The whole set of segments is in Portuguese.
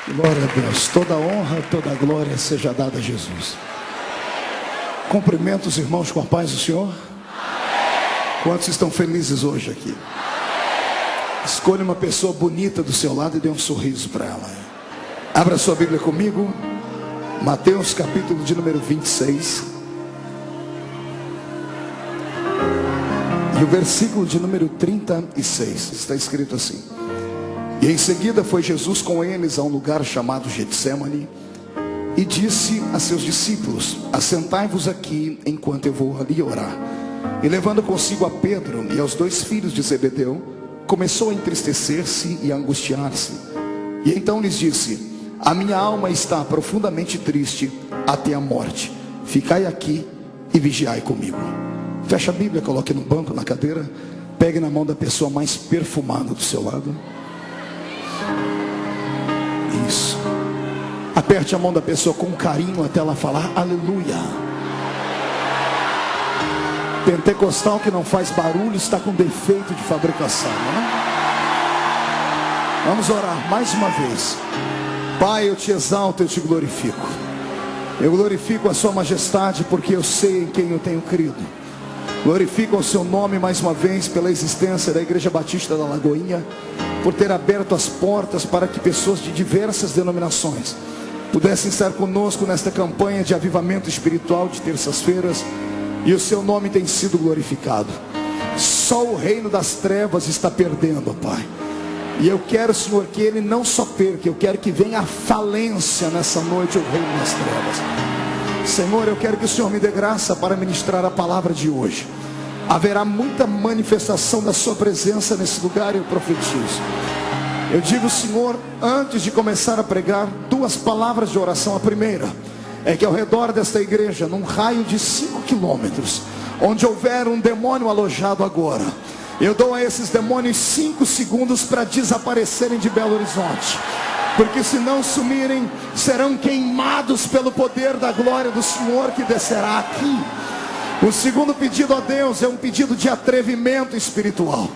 Glória a Deus, toda honra, toda glória seja dada a Jesus. Cumprimento os irmãos com a paz do Senhor. Quantos estão felizes hoje aqui? Escolha uma pessoa bonita do seu lado e dê um sorriso para ela. Abra sua Bíblia comigo, Mateus capítulo de número 26 e o versículo de número 36, está escrito assim: E em seguida foi Jesus com eles a um lugar chamado Getsemane e disse a seus discípulos: Assentai-vos aqui enquanto eu vou ali orar. E levando consigo a Pedro e aos dois filhos de Zebedeu, começou a entristecer-se e a angustiar-se. E então lhes disse: A minha alma está profundamente triste até a morte. Ficai aqui e vigiai comigo. Feche a Bíblia, coloque no banco, na cadeira. Pegue na mão da pessoa mais perfumada do seu lado. Isso. Aperte a mão da pessoa com carinho até ela falar aleluia. Pentecostal que não faz barulho está com defeito de fabricação, né? Vamos orar mais uma vez. Pai, eu te exalto, eu te glorifico. Eu glorifico a sua majestade porque eu sei em quem eu tenho crido. Glorifico o seu nome mais uma vez pela existência da Igreja Batista da Lagoinha, por ter aberto as portas para que pessoas de diversas denominações pudessem estar conosco nesta campanha de avivamento espiritual de terças-feiras. E o seu nome tem sido glorificado. Só o reino das trevas está perdendo, Pai. E eu quero, Senhor, que ele não só perca, eu quero que venha a falência nessa noite, o reino das trevas. Senhor, eu quero que o Senhor me dê graça para ministrar a palavra de hoje. Haverá muita manifestação da sua presença nesse lugar, eu profetizo. Eu digo, Senhor, antes de começar a pregar, duas palavras de oração. A primeira é que ao redor desta igreja, num raio de 5 quilômetros, onde houver um demônio alojado agora, eu dou a esses demônios 5 segundos para desaparecerem de Belo Horizonte, porque se não sumirem, serão queimados pelo poder da glória do Senhor que descerá aqui. O segundo pedido a Deus é um pedido de atrevimento espiritual.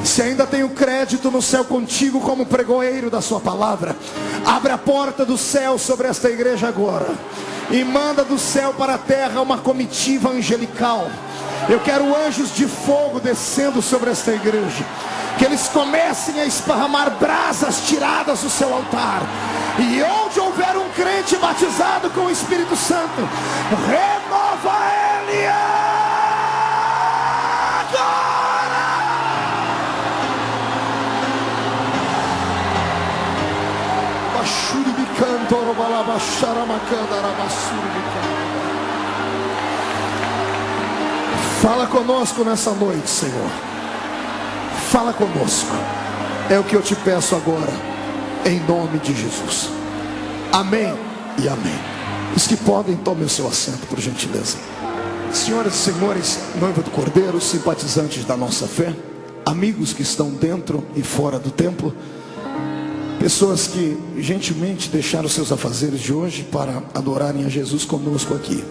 Se ainda tenho crédito no céu contigo como pregoeiro da sua palavra, abre a porta do céu sobre esta igreja agora e manda do céu para a terra uma comitiva angelical. Eu quero anjos de fogo descendo sobre esta igreja, que eles comecem a esparramar brasas tiradas do seu altar. E onde houver um crente batizado com o Espírito Santo, remova ele agora. Fala conosco nessa noite, Senhor. Fala conosco. É o que eu te peço agora, em nome de Jesus. Amém e amém. Os que podem, tomem o seu assento, por gentileza. Senhoras e senhores, noiva do Cordeiro, simpatizantes da nossa fé, amigos que estão dentro e fora do templo, pessoas que gentilmente deixaram seus afazeres de hoje para adorarem a Jesus conosco aqui.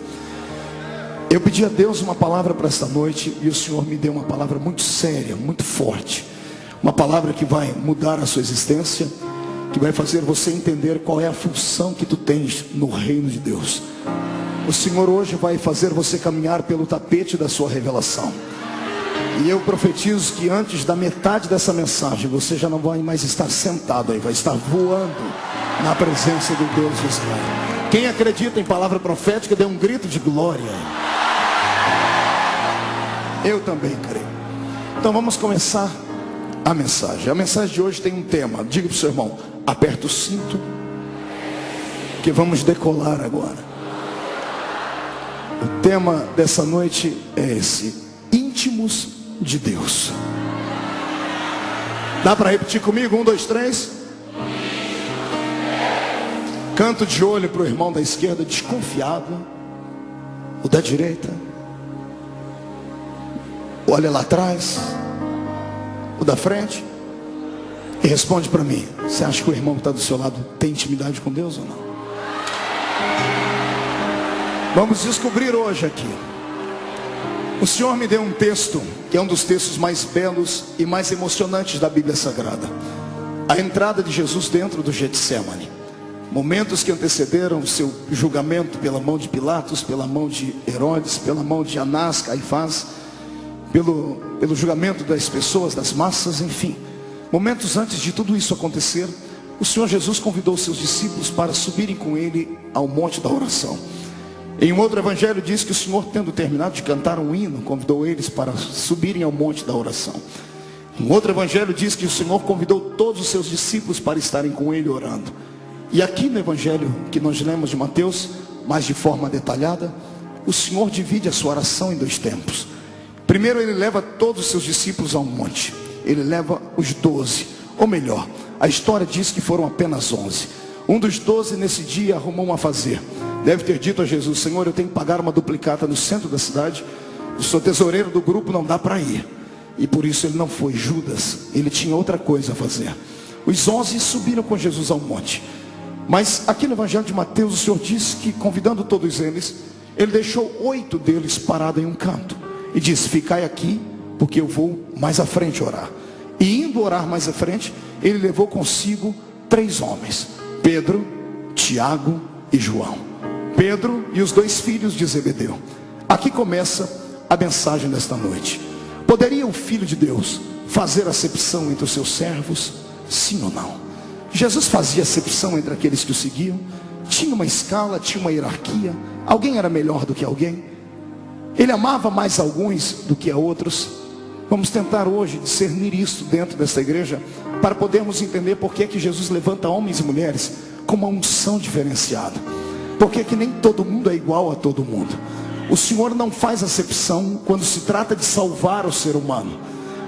Eu pedi a Deus uma palavra para esta noite e o Senhor me deu uma palavra muito séria, muito forte. Uma palavra que vai mudar a sua existência, que vai fazer você entender qual é a função que tu tens no reino de Deus. O Senhor hoje vai fazer você caminhar pelo tapete da sua revelação. E eu profetizo que antes da metade dessa mensagem, você já não vai mais estar sentado aí, vai estar voando na presença do Deus de Israel. Quem acredita em palavra profética, dê um grito de glória. Eu também creio. Então vamos começar a mensagem. A mensagem de hoje tem um tema. Diga para o seu irmão: aperta o cinto, que vamos decolar agora. O tema dessa noite é esse: íntimos de Deus. Dá para repetir comigo? 1, 2, 3. Canto de olho para o irmão da esquerda desconfiado, o da direita. Olha lá atrás, o da frente, e responde para mim: você acha que o irmão que está do seu lado tem intimidade com Deus ou não? Vamos descobrir hoje aqui. O Senhor me deu um texto que é um dos textos mais belos e mais emocionantes da Bíblia Sagrada. A entrada de Jesus dentro do Getsemane. momentos que antecederam o seu julgamento pela mão de Pilatos, pela mão de Herodes, pela mão de Anás, Caifás, pelo julgamento das pessoas, das massas, enfim. Momentos antes de tudo isso acontecer, o Senhor Jesus convidou os seus discípulos para subirem com ele ao monte da oração. Em um outro evangelho diz que o Senhor, tendo terminado de cantar um hino, convidou eles para subirem ao monte da oração. Em outro evangelho diz que o Senhor convidou todos os seus discípulos para estarem com ele orando. E aqui no evangelho que nós lemos de Mateus, mas de forma detalhada, o Senhor divide a sua oração em dois tempos. Primeiro ele leva todos os seus discípulos a um monte. Ele leva os 12, ou melhor, a história diz que foram apenas 11. Um dos 12 nesse dia arrumou um a fazer. Deve ter dito a Jesus: Senhor, eu tenho que pagar uma duplicata no centro da cidade. Eu sou tesoureiro do grupo, não dá para ir. E por isso ele não foi. Judas, ele tinha outra coisa a fazer. Os 11 subiram com Jesus ao monte. Mas aqui no evangelho de Mateus, o Senhor diz que, convidando todos eles, ele deixou 8 deles parados em um canto e disse: ficai aqui, porque eu vou mais à frente orar. E indo orar mais à frente, ele levou consigo 3 homens: Pedro, Tiago e João. Pedro e os 2 filhos de Zebedeu. Aqui começa a mensagem desta noite. Poderia o Filho de Deus fazer acepção entre os seus servos? Sim ou não? Jesus fazia acepção entre aqueles que o seguiam? Tinha uma escala, tinha uma hierarquia? Alguém era melhor do que alguém? Ele amava mais alguns do que a outros? Vamos tentar hoje discernir isso dentro desta igreja, para podermos entender por que Jesus levanta homens e mulheres com uma unção diferenciada. Porque que nem todo mundo é igual a todo mundo. O Senhor não faz acepção quando se trata de salvar o ser humano.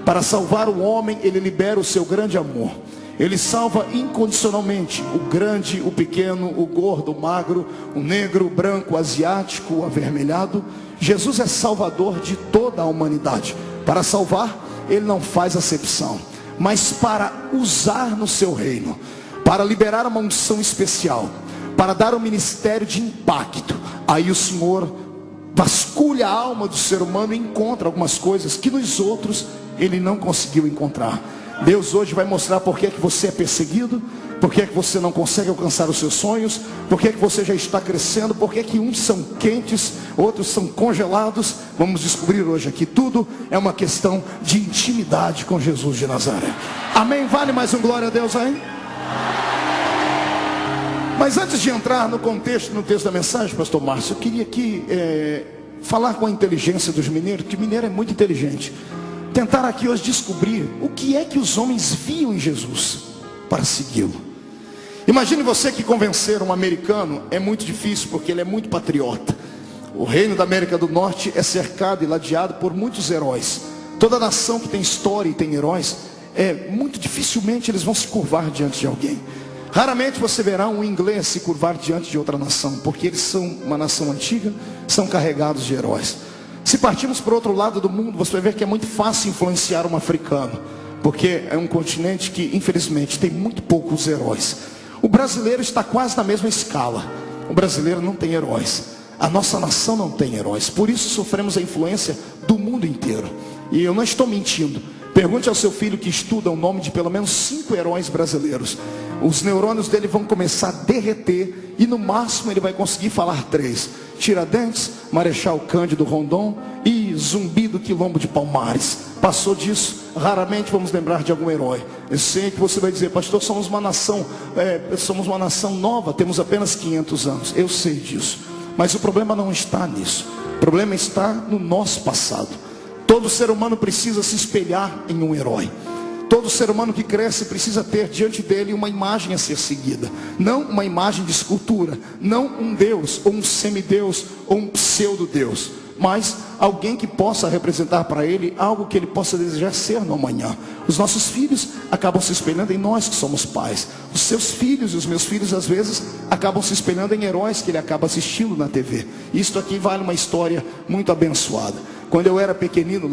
Para salvar o homem, ele libera o seu grande amor. Ele salva incondicionalmente o grande, o pequeno, o gordo, o magro, o negro, o branco, o asiático, o avermelhado. Jesus é salvador de toda a humanidade. Para salvar, ele não faz acepção, mas para usar no seu reino, para liberar uma unção especial, para dar um ministério de impacto. Aí o Senhor vasculha a alma do ser humano e encontra algumas coisas que nos outros ele não conseguiu encontrar. Deus hoje vai mostrar por que você é perseguido, por que você não consegue alcançar os seus sonhos, por que você já está crescendo, por que uns são quentes, outros são congelados. Vamos descobrir hoje aqui. Tudo é uma questão de intimidade com Jesus de Nazaré. Amém? Vale mais um glória a Deus aí? Mas antes de entrar no contexto, no texto da mensagem, pastor Márcio, eu queria aqui falar com a inteligência dos mineiros, que mineiro é muito inteligente. Tentar aqui hoje descobrir o que é que os homens viam em Jesus para segui-lo. Imagine você que convencer um americano é muito difícil, porque ele é muito patriota. O reino da América do Norte é cercado e ladeado por muitos heróis. Toda nação que tem história e tem heróis, muito dificilmente eles vão se curvar diante de alguém. Raramente você verá um inglês se curvar diante de outra nação, porque eles são uma nação antiga, são carregados de heróis. Se partirmos para o outro lado do mundo, você vai ver que é muito fácil influenciar um africano, porque é um continente que infelizmente tem muito poucos heróis. O brasileiro está quase na mesma escala. O brasileiro não tem heróis. A nossa nação não tem heróis. Por isso sofremos a influência do mundo inteiro. E eu não estou mentindo. Pergunte ao seu filho que estuda o nome de pelo menos 5 heróis brasileiros. Os neurônios dele vão começar a derreter e no máximo ele vai conseguir falar 3: Tiradentes, Marechal Cândido Rondon e Zumbi do Quilombo de Palmares. Passou disso, raramente vamos lembrar de algum herói. Eu sei que você vai dizer: pastor, somos uma nação nova, temos apenas 500 anos. Eu sei disso, mas o problema não está nisso. O problema está no nosso passado. Todo ser humano precisa se espelhar em um herói. Todo ser humano que cresce precisa ter diante dele uma imagem a ser seguida. Não uma imagem de escultura, não um Deus, ou um semideus, ou um pseudo-deus, mas alguém que possa representar para ele algo que ele possa desejar ser no amanhã. Os nossos filhos acabam se espelhando em nós que somos pais. Os seus filhos e os meus filhos às vezes acabam se espelhando em heróis que ele acaba assistindo na TV. Isto aqui vale uma história muito abençoada. Quando eu era pequenino,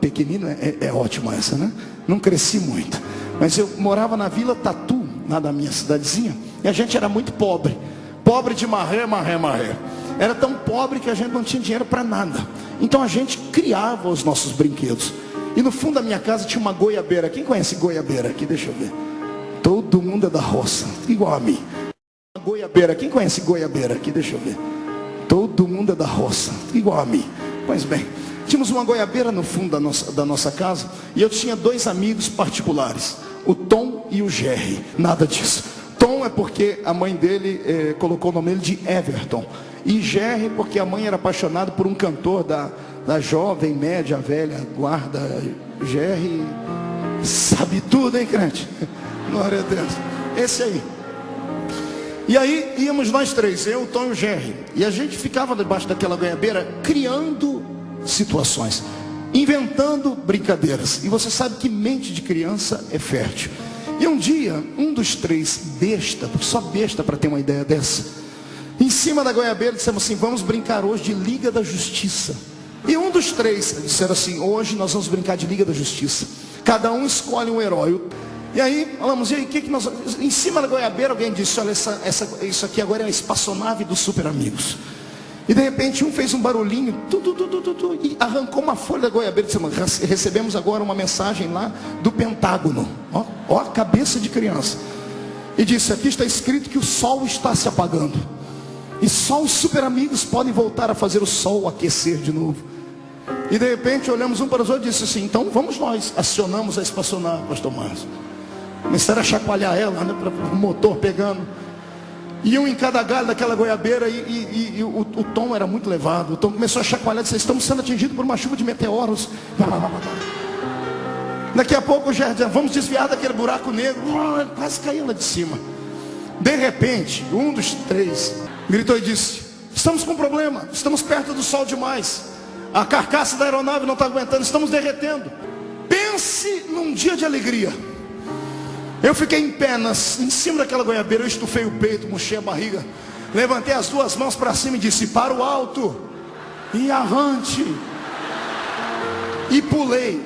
pequenino é ótimo essa, né? Não cresci muito, mas eu morava na Vila Tatu, lá da minha cidadezinha, e a gente era muito pobre. Pobre de marré. Era tão pobre que a gente não tinha dinheiro para nada. Então a gente criava os nossos brinquedos. E no fundo da minha casa tinha uma goiabeira. Quem conhece goiabeira aqui? Deixa eu ver. Todo mundo é da roça, igual a mim. Uma goiabeira. Quem conhece goiabeira aqui? Deixa eu ver. Todo mundo é da roça, igual a mim. Pois bem, tínhamos uma goiabeira no fundo da nossa casa. E eu tinha 2 amigos particulares, o Tom e o Jerry. Nada disso. Tom é porque a mãe dele colocou o nome dele de Everton. E Jerry porque a mãe era apaixonada por um cantor da jovem, média, velha guarda. Jerry sabe tudo, hein, crente? Glória a Deus. Esse aí. E aí íamos nós 3, eu, o Tom e o Jerry. E a gente ficava debaixo daquela goiabeira criando situações, inventando brincadeiras. E você sabe que mente de criança é fértil. E um dia, um dos 3, besta, porque só besta para ter uma ideia dessa, em cima da goiabeira dissemos assim: vamos brincar hoje de Liga da Justiça. E um dos 3 disseram assim: hoje nós vamos brincar de Liga da Justiça. Cada um escolhe um herói. E aí falamos: e aí, o que nós... Em cima da goiabeira alguém disse: olha, isso aqui agora é a espaçonave dos Super Amigos. E de repente um fez um barulhinho e arrancou uma folha da goiabeira e disse: recebemos agora uma mensagem lá do Pentágono. Ó a cabeça de criança. E disse: aqui está escrito que o sol está se apagando, e só os Super Amigos podem voltar a fazer o sol aquecer de novo. E de repente olhamos um para os outros e disse assim: então vamos nós. Acionamos a espaçonave, pastor Márcio. Começaram a chacoalhar ela, né, para o motor pegando. E um em cada galho daquela goiabeira. E o Tom era muito levado. O Tom começou a chacoalhar e disse: estamos sendo atingidos por uma chuva de meteoros. Daqui a pouco o Jerry disse: vamos desviar daquele buraco negro. Quase caiu lá de cima. De repente, um dos 3 gritou e disse: estamos com um problema, estamos perto do sol demais. A carcaça da aeronave não está aguentando, estamos derretendo. Pense num dia de alegria. Eu fiquei em pé em cima daquela goiabeira. Eu estufei o peito, murchei a barriga, levantei as 2 mãos para cima e disse: para o alto e avante. E pulei.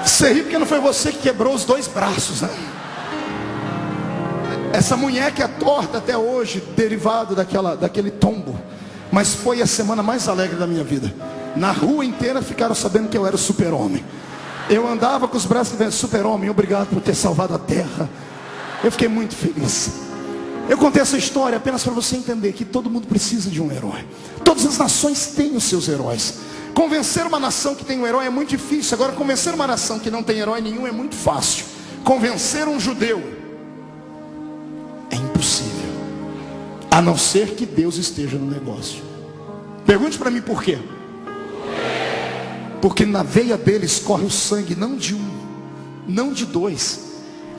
Você ri porque não foi você que quebrou os 2 braços, né? Essa munheca é torta até hoje, derivado daquele tombo. Mas foi a semana mais alegre da minha vida. Na rua inteira ficaram sabendo que eu era o super-homem. Eu andava com os braços de super-homem, obrigado por ter salvado a terra. Eu fiquei muito feliz. Eu contei essa história apenas para você entender que todo mundo precisa de um herói. Todas as nações têm os seus heróis. Convencer uma nação que tem um herói é muito difícil. Agora, convencer uma nação que não tem herói nenhum é muito fácil. Convencer um judeu é impossível, a não ser que Deus esteja no negócio. Pergunte para mim por quê? Porque na veia deles corre o sangue não de um, não de 2,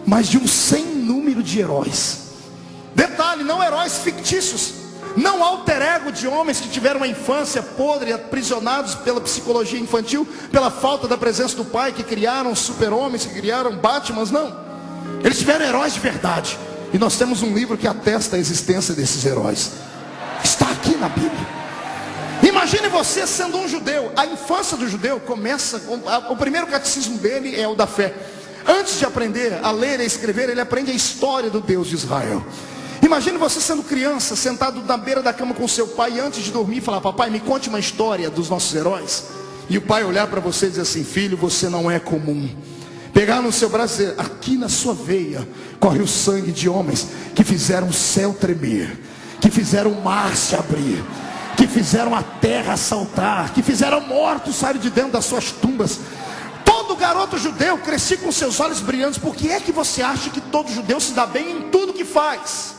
mas de um sem número de heróis. Detalhe, não heróis fictícios, não alter ego de homens que tiveram uma infância podre, aprisionados pela psicologia infantil, pela falta da presença do pai, que criaram super-homens, que criaram Batmans. Não, eles tiveram heróis de verdade. E nós temos um livro que atesta a existência desses heróis. Está aqui na Bíblia. Imagine você sendo um judeu. A infância do judeu começa, o primeiro catecismo dele é o da fé. Antes de aprender a ler e a escrever, ele aprende a história do Deus de Israel. Imagine você sendo criança, sentado na beira da cama com seu pai, e antes de dormir falar: papai, me conte uma história dos nossos heróis. E o pai olhar para você e dizer assim: filho, você não é comum. Pegar no seu braço e dizer: aqui na sua veia corre o sangue de homens que fizeram o céu tremer, que fizeram o mar se abrir, que fizeram a terra saltar, que fizeram mortos sair de dentro das suas tumbas. Todo garoto judeu crescia com seus olhos brilhantes. Por que é que você acha que todo judeu se dá bem em tudo que faz?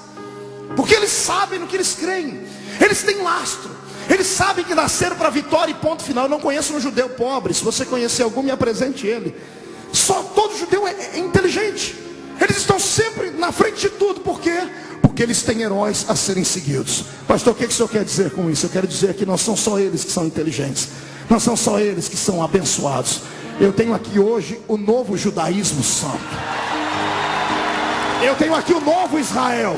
Porque eles sabem no que eles creem. Eles têm lastro. Eles sabem que nasceram para a vitória e ponto final. Eu não conheço um judeu pobre. Se você conhecer algum, me apresente ele. Só todo judeu é inteligente. Eles estão sempre na frente de tudo. Por quê? Porque eles têm heróis a serem seguidos. Pastor, o que o senhor quer dizer com isso? Eu quero dizer que não são só eles que são inteligentes, não são só eles que são abençoados. Eu tenho aqui hoje o novo judaísmo santo. Eu tenho aqui o novo Israel.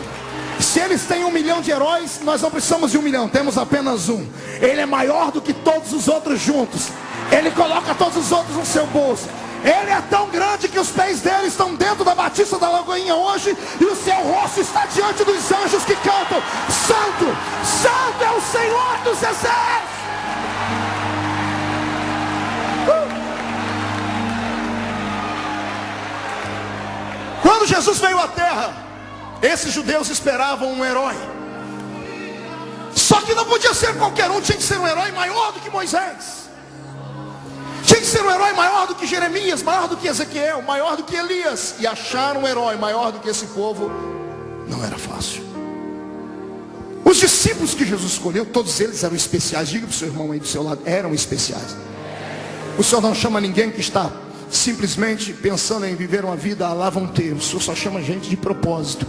Se eles têm 1 milhão de heróis, nós não precisamos de 1 milhão, temos apenas um. Ele é maior do que todos os outros juntos. Ele coloca todos os outros no seu bolso. Ele é tão grande que os pés dele estão dentro da Batista da Lagoinha hoje, e o seu rosto está diante dos anjos que cantam: Santo, Santo é o Senhor dos exércitos. Quando Jesus veio à terra, esses judeus esperavam um herói. Só que não podia ser qualquer um, tinha que ser um herói maior do que Moisés. Tinha que ser um herói maior do que Jeremias, maior do que Ezequiel, maior do que Elias. E achar um herói maior do que esse povo não era fácil. Os discípulos que Jesus escolheu, todos eles eram especiais. Diga para o seu irmão aí do seu lado, eram especiais. O Senhor não chama ninguém que está simplesmente pensando em viver uma vida à lá vão ter. O Senhor só chama gente de propósito,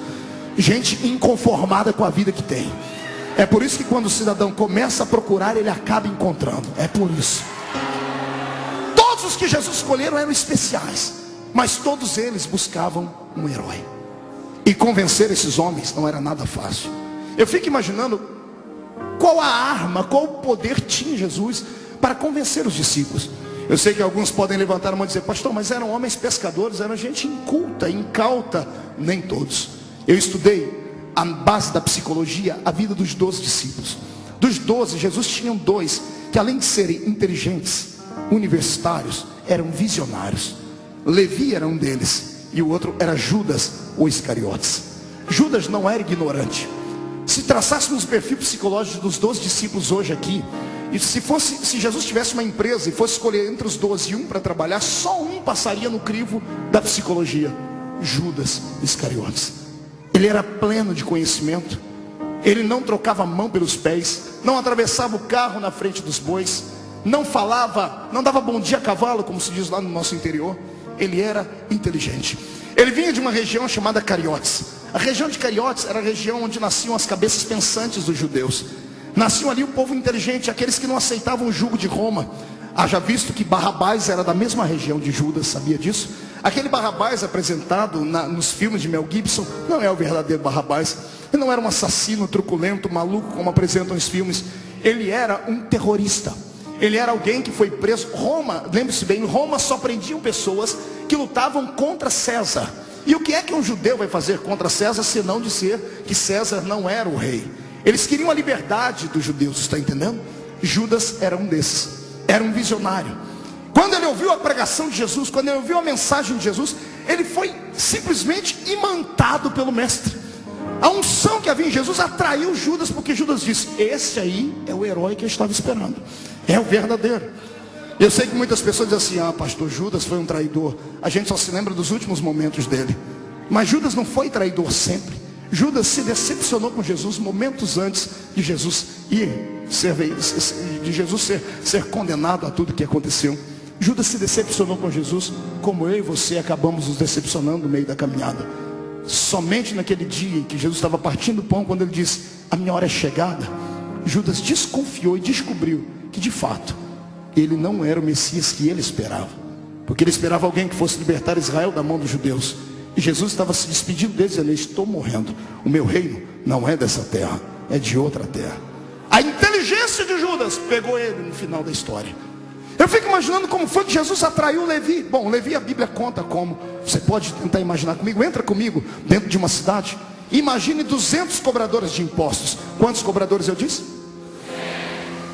gente inconformada com a vida que tem. É por isso que quando o cidadão começa a procurar, ele acaba encontrando. É por isso. Todos os que Jesus escolheram eram especiais, mas todos eles buscavam um herói. E convencer esses homens não era nada fácil. Eu fico imaginando qual a arma, qual o poder tinha Jesus para convencer os discípulos. Eu sei que alguns podem levantar a mão e dizer: pastor, mas eram homens pescadores, eram gente inculta, incauta. Nem todos. Eu estudei a base da psicologia, a vida dos 12 discípulos. Dos 12, Jesus tinha 2 que, além de serem inteligentes, universitários, eram visionários. Levi era um deles, e o outro era Judas, ou Iscariotes. Judas não era ignorante. Se traçássemos o perfil psicológico dos 12 discípulos hoje aqui, e se Jesus tivesse uma empresa e fosse escolher entre os 12 um para trabalhar, só um passaria no crivo da psicologia: Judas Iscariotes. Ele era pleno de conhecimento. Ele não trocava a mão pelos pés, não atravessava o carro na frente dos bois, não falava, não dava bom dia a cavalo, como se diz lá no nosso interior. Ele era inteligente. Ele vinha de uma região chamada Cariotes. A região de Cariotes era a região onde nasciam as cabeças pensantes dos judeus. Nasciam ali o povo inteligente, aqueles que não aceitavam o jugo de Roma. Haja visto que Barrabás era da mesma região de Judas, sabia disso? Aquele Barrabás apresentado nos filmes de Mel Gibson não é o verdadeiro Barrabás. Ele não era um assassino truculento, maluco, como apresentam os filmes. Ele era um terrorista. Ele era alguém que foi preso. Roma, lembre-se bem, Roma só prendiam pessoas que lutavam contra César. E o que é que um judeu vai fazer contra César, senão dizer que César não era o rei? Eles queriam a liberdade dos judeus, está entendendo? Judas era um desses, era um visionário. Quando ele ouviu a pregação de Jesus, quando ele ouviu a mensagem de Jesus, ele foi simplesmente imantado pelo mestre. A unção que havia em Jesus atraiu Judas, porque Judas disse: esse aí é o herói que eu estava esperando, é o verdadeiro. Eu sei que muitas pessoas dizem assim: ah, pastor, Judas foi um traidor. A gente só se lembra dos últimos momentos dele. Mas Judas não foi traidor sempre. Judas se decepcionou com Jesus momentos antes de Jesus ser condenado a tudo que aconteceu. Judas se decepcionou com Jesus, como eu e você acabamos nos decepcionando no meio da caminhada. Somente naquele dia em que Jesus estava partindo o pão, quando ele disse: a minha hora é chegada, Judas desconfiou e descobriu que de fato ele não era o Messias que ele esperava. Porque ele esperava alguém que fosse libertar Israel da mão dos judeus. E Jesus estava se despedindo deles, dizendo: estou morrendo, o meu reino não é dessa terra, é de outra terra. A inteligência de Judas pegou ele no final da história. Eu fico imaginando como foi que Jesus atraiu Levi. Bom, Levi a Bíblia conta como. Você pode tentar imaginar comigo. Entra comigo dentro de uma cidade. Imagine 200 cobradores de impostos. Quantos cobradores eu disse?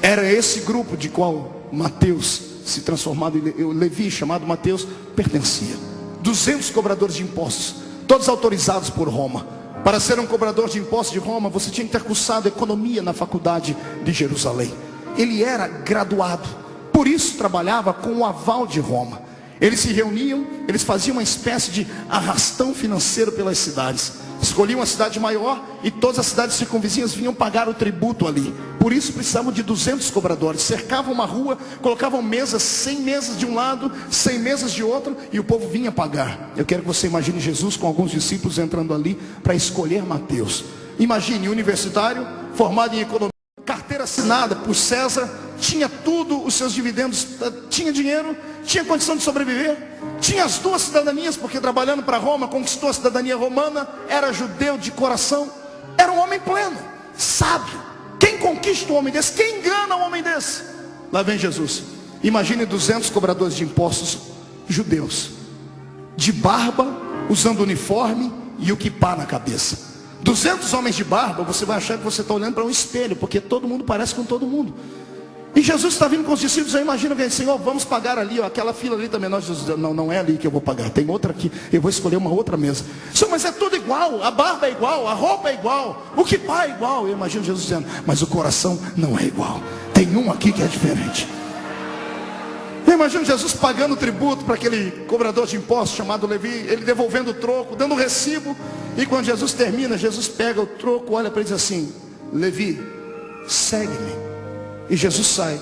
Era esse grupo de qual Mateus, se transformado em Levi, chamado Mateus, pertencia. 200 cobradores de impostos, todos autorizados por Roma. Para ser um cobrador de impostos de Roma, você tinha que ter cursado economia na faculdade de Jerusalém. Ele era graduado, por isso trabalhava com o aval de Roma. Eles se reuniam, eles faziam uma espécie de arrastão financeiro pelas cidades. Escolhiam uma cidade maior e todas as cidades circunvizinhas vinham pagar o tributo ali. Por isso precisavam de 200 cobradores. Cercavam uma rua, colocavam mesas, 100 mesas de um lado, 100 mesas de outro, e o povo vinha pagar. Eu quero que você imagine Jesus com alguns discípulos entrando ali para escolher Mateus. Imagine, universitário, formado em economia, carteira assinada por César, tinha tudo, os seus dividendos, tinha dinheiro, tinha condição de sobreviver, tinha as 2 cidadanias, porque trabalhando para Roma, conquistou a cidadania romana, era judeu de coração, era um homem pleno, sábio. Quem conquista um homem desse? Quem engana um homem desse? Lá vem Jesus. Imagine 200 cobradores de impostos judeus, de barba, usando uniforme e o quipá na cabeça. 200 homens de barba, você vai achar que você está olhando para um espelho, porque todo mundo parece com todo mundo. E Jesus está vindo com os discípulos. Eu imagino que, Senhor, vamos pagar ali, ó, aquela fila ali também. Nós, Jesus, não é ali que eu vou pagar, tem outra aqui, eu vou escolher uma outra mesa. Senhor, mas é tudo igual, a barba é igual, a roupa é igual, o kippá é igual. Eu imagino Jesus dizendo, mas o coração não é igual, tem um aqui que é diferente. Eu imagino Jesus pagando tributo para aquele cobrador de impostos chamado Levi, ele devolvendo o troco, dando o recibo. E quando Jesus termina, Jesus pega o troco, olha para ele e diz assim, Levi, segue-me. E Jesus sai.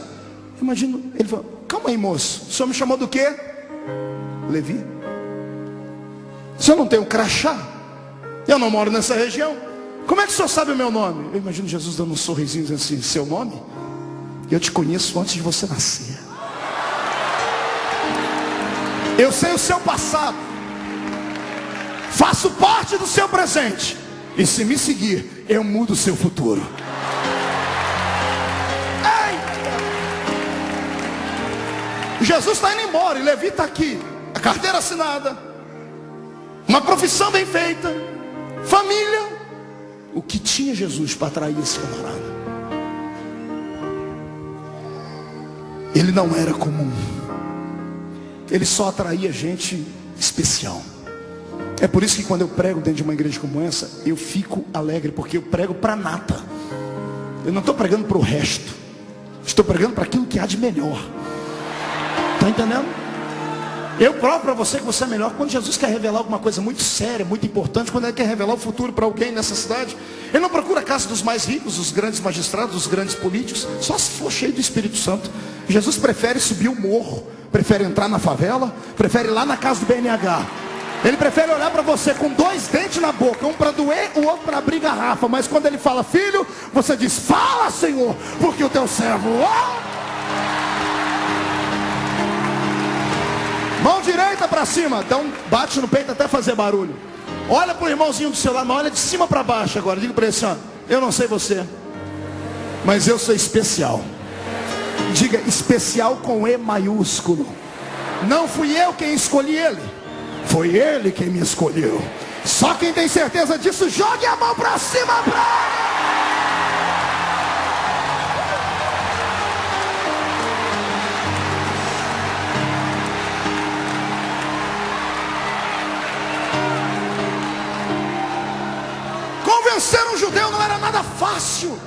Imagina, ele fala, calma aí, moço, o senhor me chamou do quê? Levi. O senhor não tem um crachá? Eu não moro nessa região. Como é que o senhor sabe o meu nome? Eu imagino Jesus dando um sorrisinho assim, seu nome? Eu te conheço antes de você nascer. Eu sei o seu passado. Faço parte do seu presente. E se me seguir, eu mudo o seu futuro. Jesus está indo embora e Levi está aqui, a carteira assinada, uma profissão bem feita, família. O que tinha Jesus para atrair esse camarada? Ele não era comum, ele só atraía gente especial. É por isso que quando eu prego dentro de uma igreja como essa, eu fico alegre, porque eu prego para a nata. Eu não estou pregando para o resto, estou pregando para aquilo que há de melhor. Está entendendo? Eu provo para você que você é melhor. Quando Jesus quer revelar alguma coisa muito séria, muito importante, quando ele quer revelar o futuro para alguém nessa cidade, ele não procura a casa dos mais ricos, dos grandes magistrados, dos grandes políticos, só se for cheio do Espírito Santo. Jesus prefere subir o morro, prefere entrar na favela, prefere ir lá na casa do BNH. Ele prefere olhar para você com dois dentes na boca, um para doer, o outro para abrir garrafa. Mas quando ele fala, filho, você diz, fala, Senhor, porque o teu servo... Mão direita para cima, então bate no peito até fazer barulho. Olha para o irmãozinho do seu lado, mas olha de cima para baixo agora. Diga para ele assim, ó, eu não sei você, mas eu sou especial. Diga especial com E maiúsculo. Não fui eu quem escolhi ele, foi ele quem me escolheu. Só quem tem certeza disso, jogue a mão para cima para ele. Convencer um judeu não era nada fácil.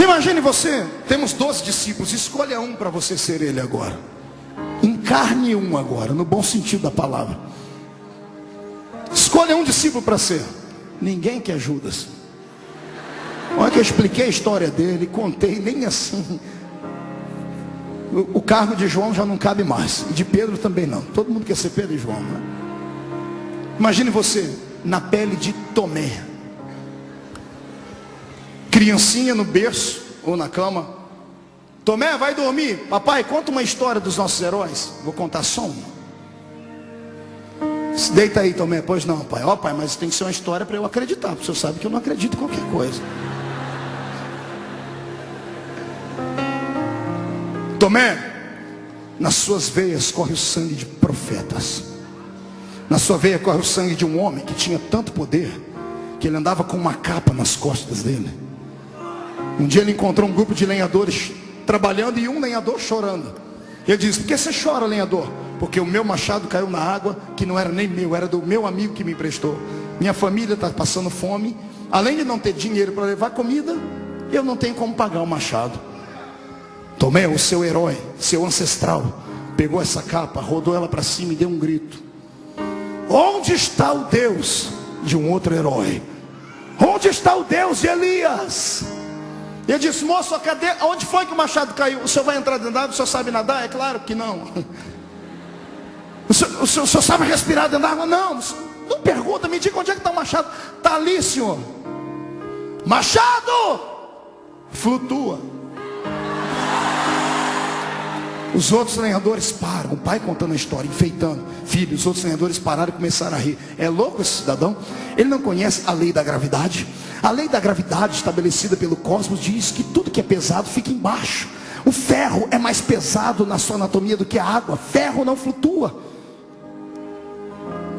Imagine você, temos 12 discípulos, escolha um para você ser ele agora. Encarne um agora, no bom sentido da palavra. Escolha um discípulo para ser. Ninguém quer Judas. Olha que eu expliquei a história dele, contei, nem assim. O cargo de João já não cabe mais, e de Pedro também não. Todo mundo quer ser Pedro e João, né? Imagine você na pele de Tomé, criancinha no berço ou na cama. Tomé, vai dormir. Papai, conta uma história dos nossos heróis. Vou contar só uma. Se deita aí, Tomé. Pois não, pai. Ó, pai, mas tem que ser uma história para eu acreditar, porque o senhor sabe que eu não acredito em qualquer coisa. Tomé, nas suas veias corre o sangue de profetas. Na sua veia corre o sangue de um homem que tinha tanto poder, que ele andava com uma capa nas costas dele. Um dia ele encontrou um grupo de lenhadores trabalhando e um lenhador chorando. Ele disse, por que você chora, lenhador? Porque o meu machado caiu na água, que não era nem meu, era do meu amigo que me emprestou. Minha família está passando fome. Além de não ter dinheiro para levar comida, eu não tenho como pagar o machado. Tomé, o seu herói, seu ancestral, pegou essa capa, rodou ela para cima e deu um grito. Onde está o Deus de um outro herói? Onde está o Deus de Elias? Ele disse, moço, cadê? Onde foi que o machado caiu? O senhor vai entrar dentro da água? O senhor sabe nadar? É claro que não. O senhor sabe respirar dentro da água? Não. Não pergunta, me diga onde é que está o machado. Está ali, senhor. Machado! Flutua. Os outros lenhadores param, o pai contando a história, enfeitando. Filho, os outros lenhadores pararam e começaram a rir. É louco esse cidadão? Ele não conhece a lei da gravidade. A lei da gravidade estabelecida pelo cosmos diz que tudo que é pesado fica embaixo. O ferro é mais pesado na sua anatomia do que a água. Ferro não flutua.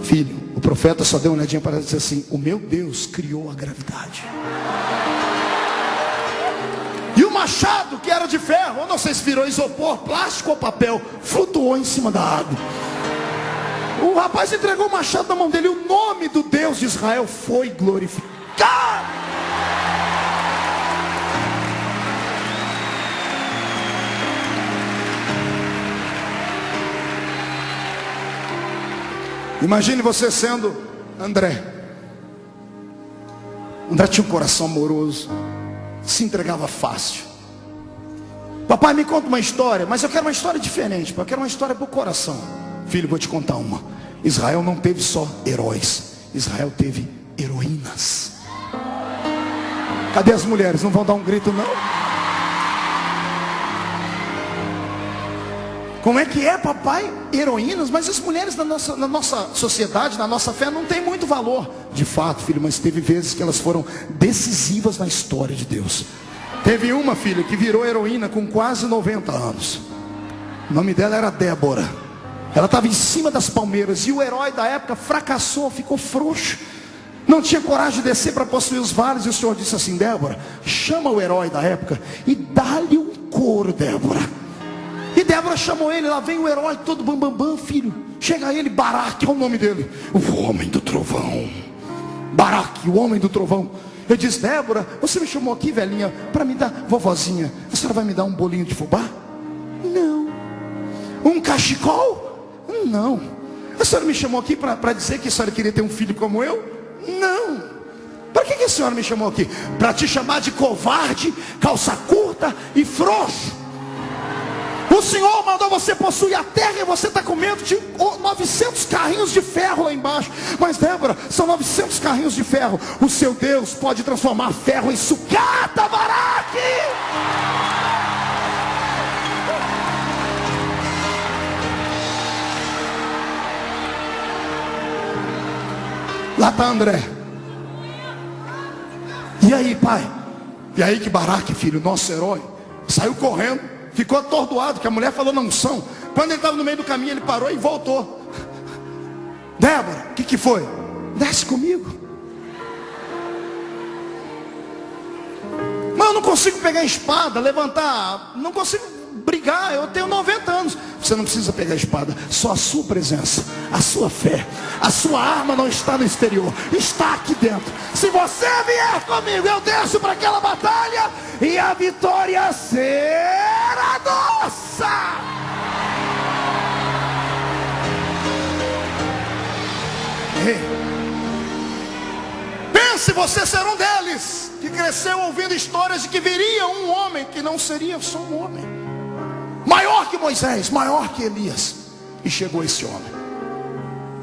Filho, o profeta só deu uma olhadinha para dizer assim, o meu Deus criou a gravidade. machado que era de ferro, eu não sei se virou isopor, plástico ou papel, flutuou em cima da água. O rapaz entregou o machado na mão dele, o nome do Deus de Israel foi glorificado. Imagine você sendo André. André tinha um coração amoroso, se entregava fácil. Papai, me conta uma história, mas eu quero uma história diferente, eu quero uma história para o coração. Filho, vou te contar uma. Israel não teve só heróis, Israel teve heroínas. Cadê as mulheres? Não vão dar um grito não? Como é que é, papai? Heroínas, mas as mulheres na nossa sociedade, na nossa fé, não tem muito valor. De fato, filho, mas teve vezes que elas foram decisivas na história de Deus. Teve uma, filha, que virou heroína com quase 90 anos. O nome dela era Débora. Ela estava em cima das palmeiras e o herói da época fracassou, ficou frouxo. Não tinha coragem de descer para possuir os vales. E o Senhor disse assim: Débora, chama o herói da época e dá-lhe um couro, Débora. E Débora chamou ele, lá vem o herói todo bambambam, filho. Chega ele, Baraque, é o nome dele, o homem do trovão. Baraque, o homem do trovão. Eu disse: Débora, você me chamou aqui, velhinha, para me dar, vovozinha, a senhora vai me dar um bolinho de fubá? Não. Um cachecol? Não. A senhora me chamou aqui para dizer que a senhora queria ter um filho como eu? Não. Para que a senhora me chamou aqui? Para te chamar de covarde, calça curta e frouxo. O Senhor mandou você possuir a terra e você está com medo de 900 carrinhos de ferro lá embaixo. Mas Débora, são 900 carrinhos de ferro. O seu Deus pode transformar ferro em sucata, Baraque. Lá está André. E aí, pai? E aí que Baraque, filho, nosso herói, saiu correndo. Ficou atordoado, que a mulher falou na unção. Quando ele estava no meio do caminho, ele parou e voltou. Débora, o que foi? Desce comigo. Mas eu não consigo pegar a espada, levantar, não consigo brigar, eu tenho 90 anos. Você não precisa pegar a espada, só a sua presença, a sua fé. A sua arma não está no exterior, está aqui dentro. Se você vier comigo, eu desço para aquela batalha e a vitória será nossa. Ei, pense você ser um deles, que cresceu ouvindo histórias de que viria um homem que não seria só um homem, maior que Moisés, maior que Elias. E chegou esse homem.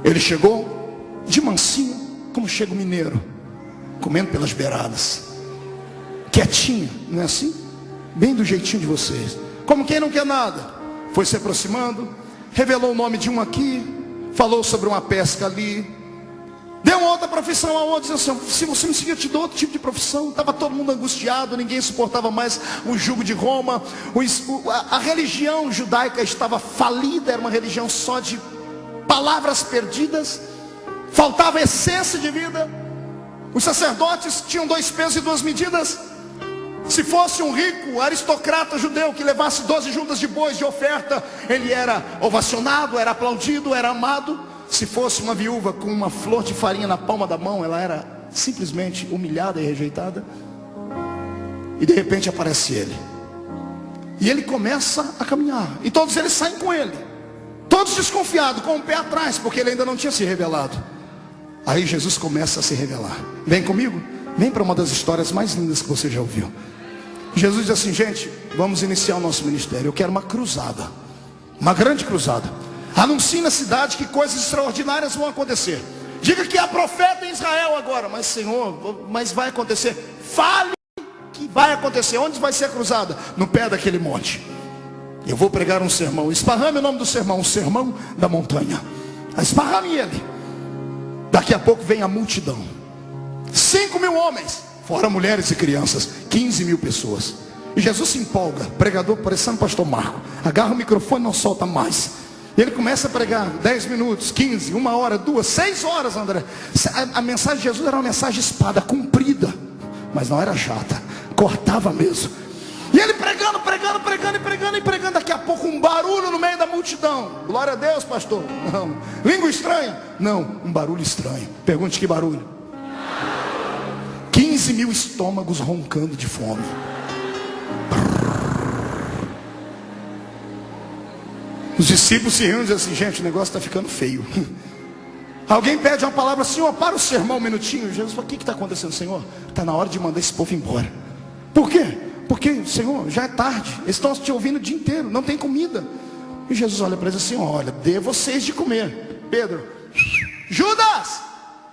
Ele chegou de mansinho, como chega o mineiro, comendo pelas beiradas, quietinho, não é assim? Bem do jeitinho de vocês, como quem não quer nada. Foi se aproximando, revelou o nome de um aqui, falou sobre uma pesca ali, deu uma outra profissão a outro, disse assim: se você me seguir, eu te dou outro tipo de profissão. Estava todo mundo angustiado, ninguém suportava mais o jugo de Roma. A religião judaica estava falida, era uma religião só de palavras perdidas, faltava essência de vida. Os sacerdotes tinham 2 pesos e 2 medidas. Se fosse um rico aristocrata judeu que levasse 12 juntas de bois de oferta, ele era ovacionado, era aplaudido, era amado. Se fosse uma viúva com uma flor de farinha na palma da mão, ela era simplesmente humilhada e rejeitada. E de repente aparece ele, e ele começa a caminhar, e todos eles saem com ele, todos desconfiados, com o pé atrás, porque ele ainda não tinha se revelado. Aí Jesus começa a se revelar. Vem comigo, vem para uma das histórias mais lindas que você já ouviu. Jesus diz assim: gente, vamos iniciar o nosso ministério. Eu quero uma cruzada, uma grande cruzada. Anuncie na cidade que coisas extraordinárias vão acontecer. Diga que há profeta em Israel agora. Mas Senhor, mas vai acontecer. Fale que vai acontecer. Onde vai ser a cruzada? No pé daquele monte. Eu vou pregar um sermão. Esparrame o nome do sermão: o sermão da montanha. Esparrame ele. Daqui a pouco vem a multidão, 5.000 homens, fora mulheres e crianças, 15.000 pessoas. E Jesus se empolga, pregador parecendo pastor Marco, agarra o microfone e não solta mais. Ele começa a pregar 10 minutos, 15, 1 hora, 2, 6 horas, André. A mensagem de Jesus era uma mensagem espada, comprida, mas não era chata, cortava mesmo. E ele pregando, pregando e pregando e pregando. Daqui a pouco um barulho no meio da multidão. Glória a Deus, pastor. Não. Língua estranha? Não, um barulho estranho. Pergunte que barulho. 15 mil estômagos roncando de fome. Os discípulos se riam e dizem assim: gente, o negócio está ficando feio. Alguém pede uma palavra: Senhor, para o sermão um minutinho. Jesus fala: o que está acontecendo, Senhor? Está na hora de mandar esse povo embora. Por quê? Porque, Senhor, já é tarde, eles estão te ouvindo o dia inteiro, não tem comida. E Jesus olha para eles assim: olha, dê vocês de comer. Pedro: Judas,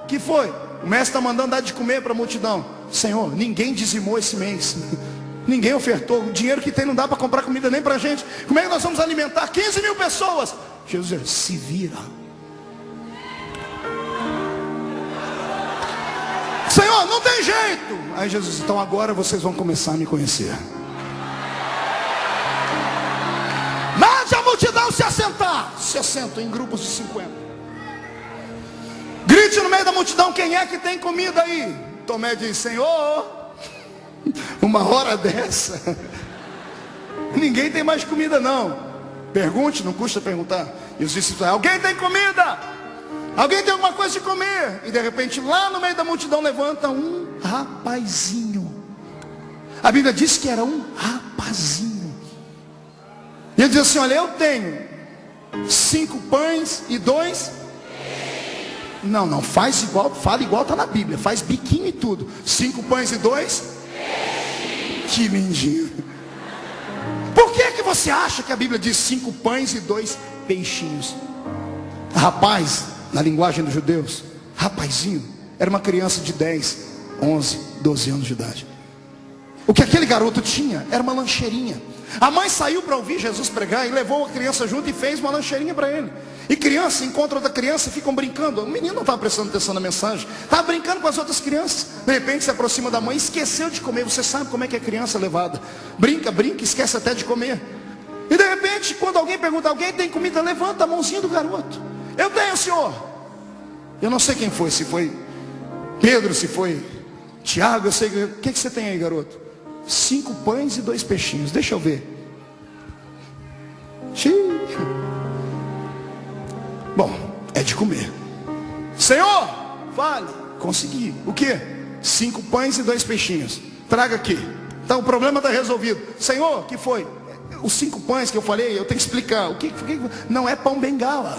que foi? O mestre está mandando dar de comer para a multidão. Senhor, ninguém dizimou esse mês. Ninguém ofertou. O dinheiro que tem não dá para comprar comida nem para a gente. Como é que nós vamos alimentar 15 mil pessoas? Jesus diz: se vira. Senhor, não tem jeito. Aí Jesus: então agora vocês vão começar a me conhecer. Mande a multidão se assentar. Se assentam em grupos de 50. Grite no meio da multidão: quem é que tem comida aí? Tomé diz: Senhor, uma hora dessa ninguém tem mais comida não. Pergunte, não custa perguntar. E os discípulos: alguém tem comida? Alguém tem alguma coisa de comer? E de repente lá no meio da multidão levanta um rapazinho. A Bíblia diz que era um rapazinho. E ele diz assim: olha, eu tenho 5 pães e 2. Não, faz igual, fala igual está na Bíblia. Faz biquinho e tudo. 5 pães e 2. Que lindinho. Por que você acha que a Bíblia diz 5 pães e 2 peixinhos? Rapaz, na linguagem dos judeus, rapazinho, era uma criança de 10, 11, 12 anos de idade. O que aquele garoto tinha era uma lancheirinha. A mãe saiu para ouvir Jesus pregar e levou a criança junto e fez uma lancheirinha para ele. E criança encontra outra criança e ficam brincando. O menino não estava prestando atenção na mensagem, estava brincando com as outras crianças. De repente se aproxima da mãe, esqueceu de comer. Você sabe como é que é criança levada: brinca, esquece até de comer. E de repente, quando alguém pergunta: alguém tem comida? Levanta a mãozinha do garoto: eu tenho, Senhor. Eu não sei quem foi, se foi Pedro, se foi Tiago, eu sei. O que você tem aí, garoto? 5 pães e 2 peixinhos. Deixa eu ver. Bom, é de comer. Senhor, fale. Consegui. O que? 5 pães e 2 peixinhos. Traga aqui. Então o problema está resolvido. Senhor, o que foi? Os 5 pães que eu falei, eu tenho que explicar. O que não é pão bengala.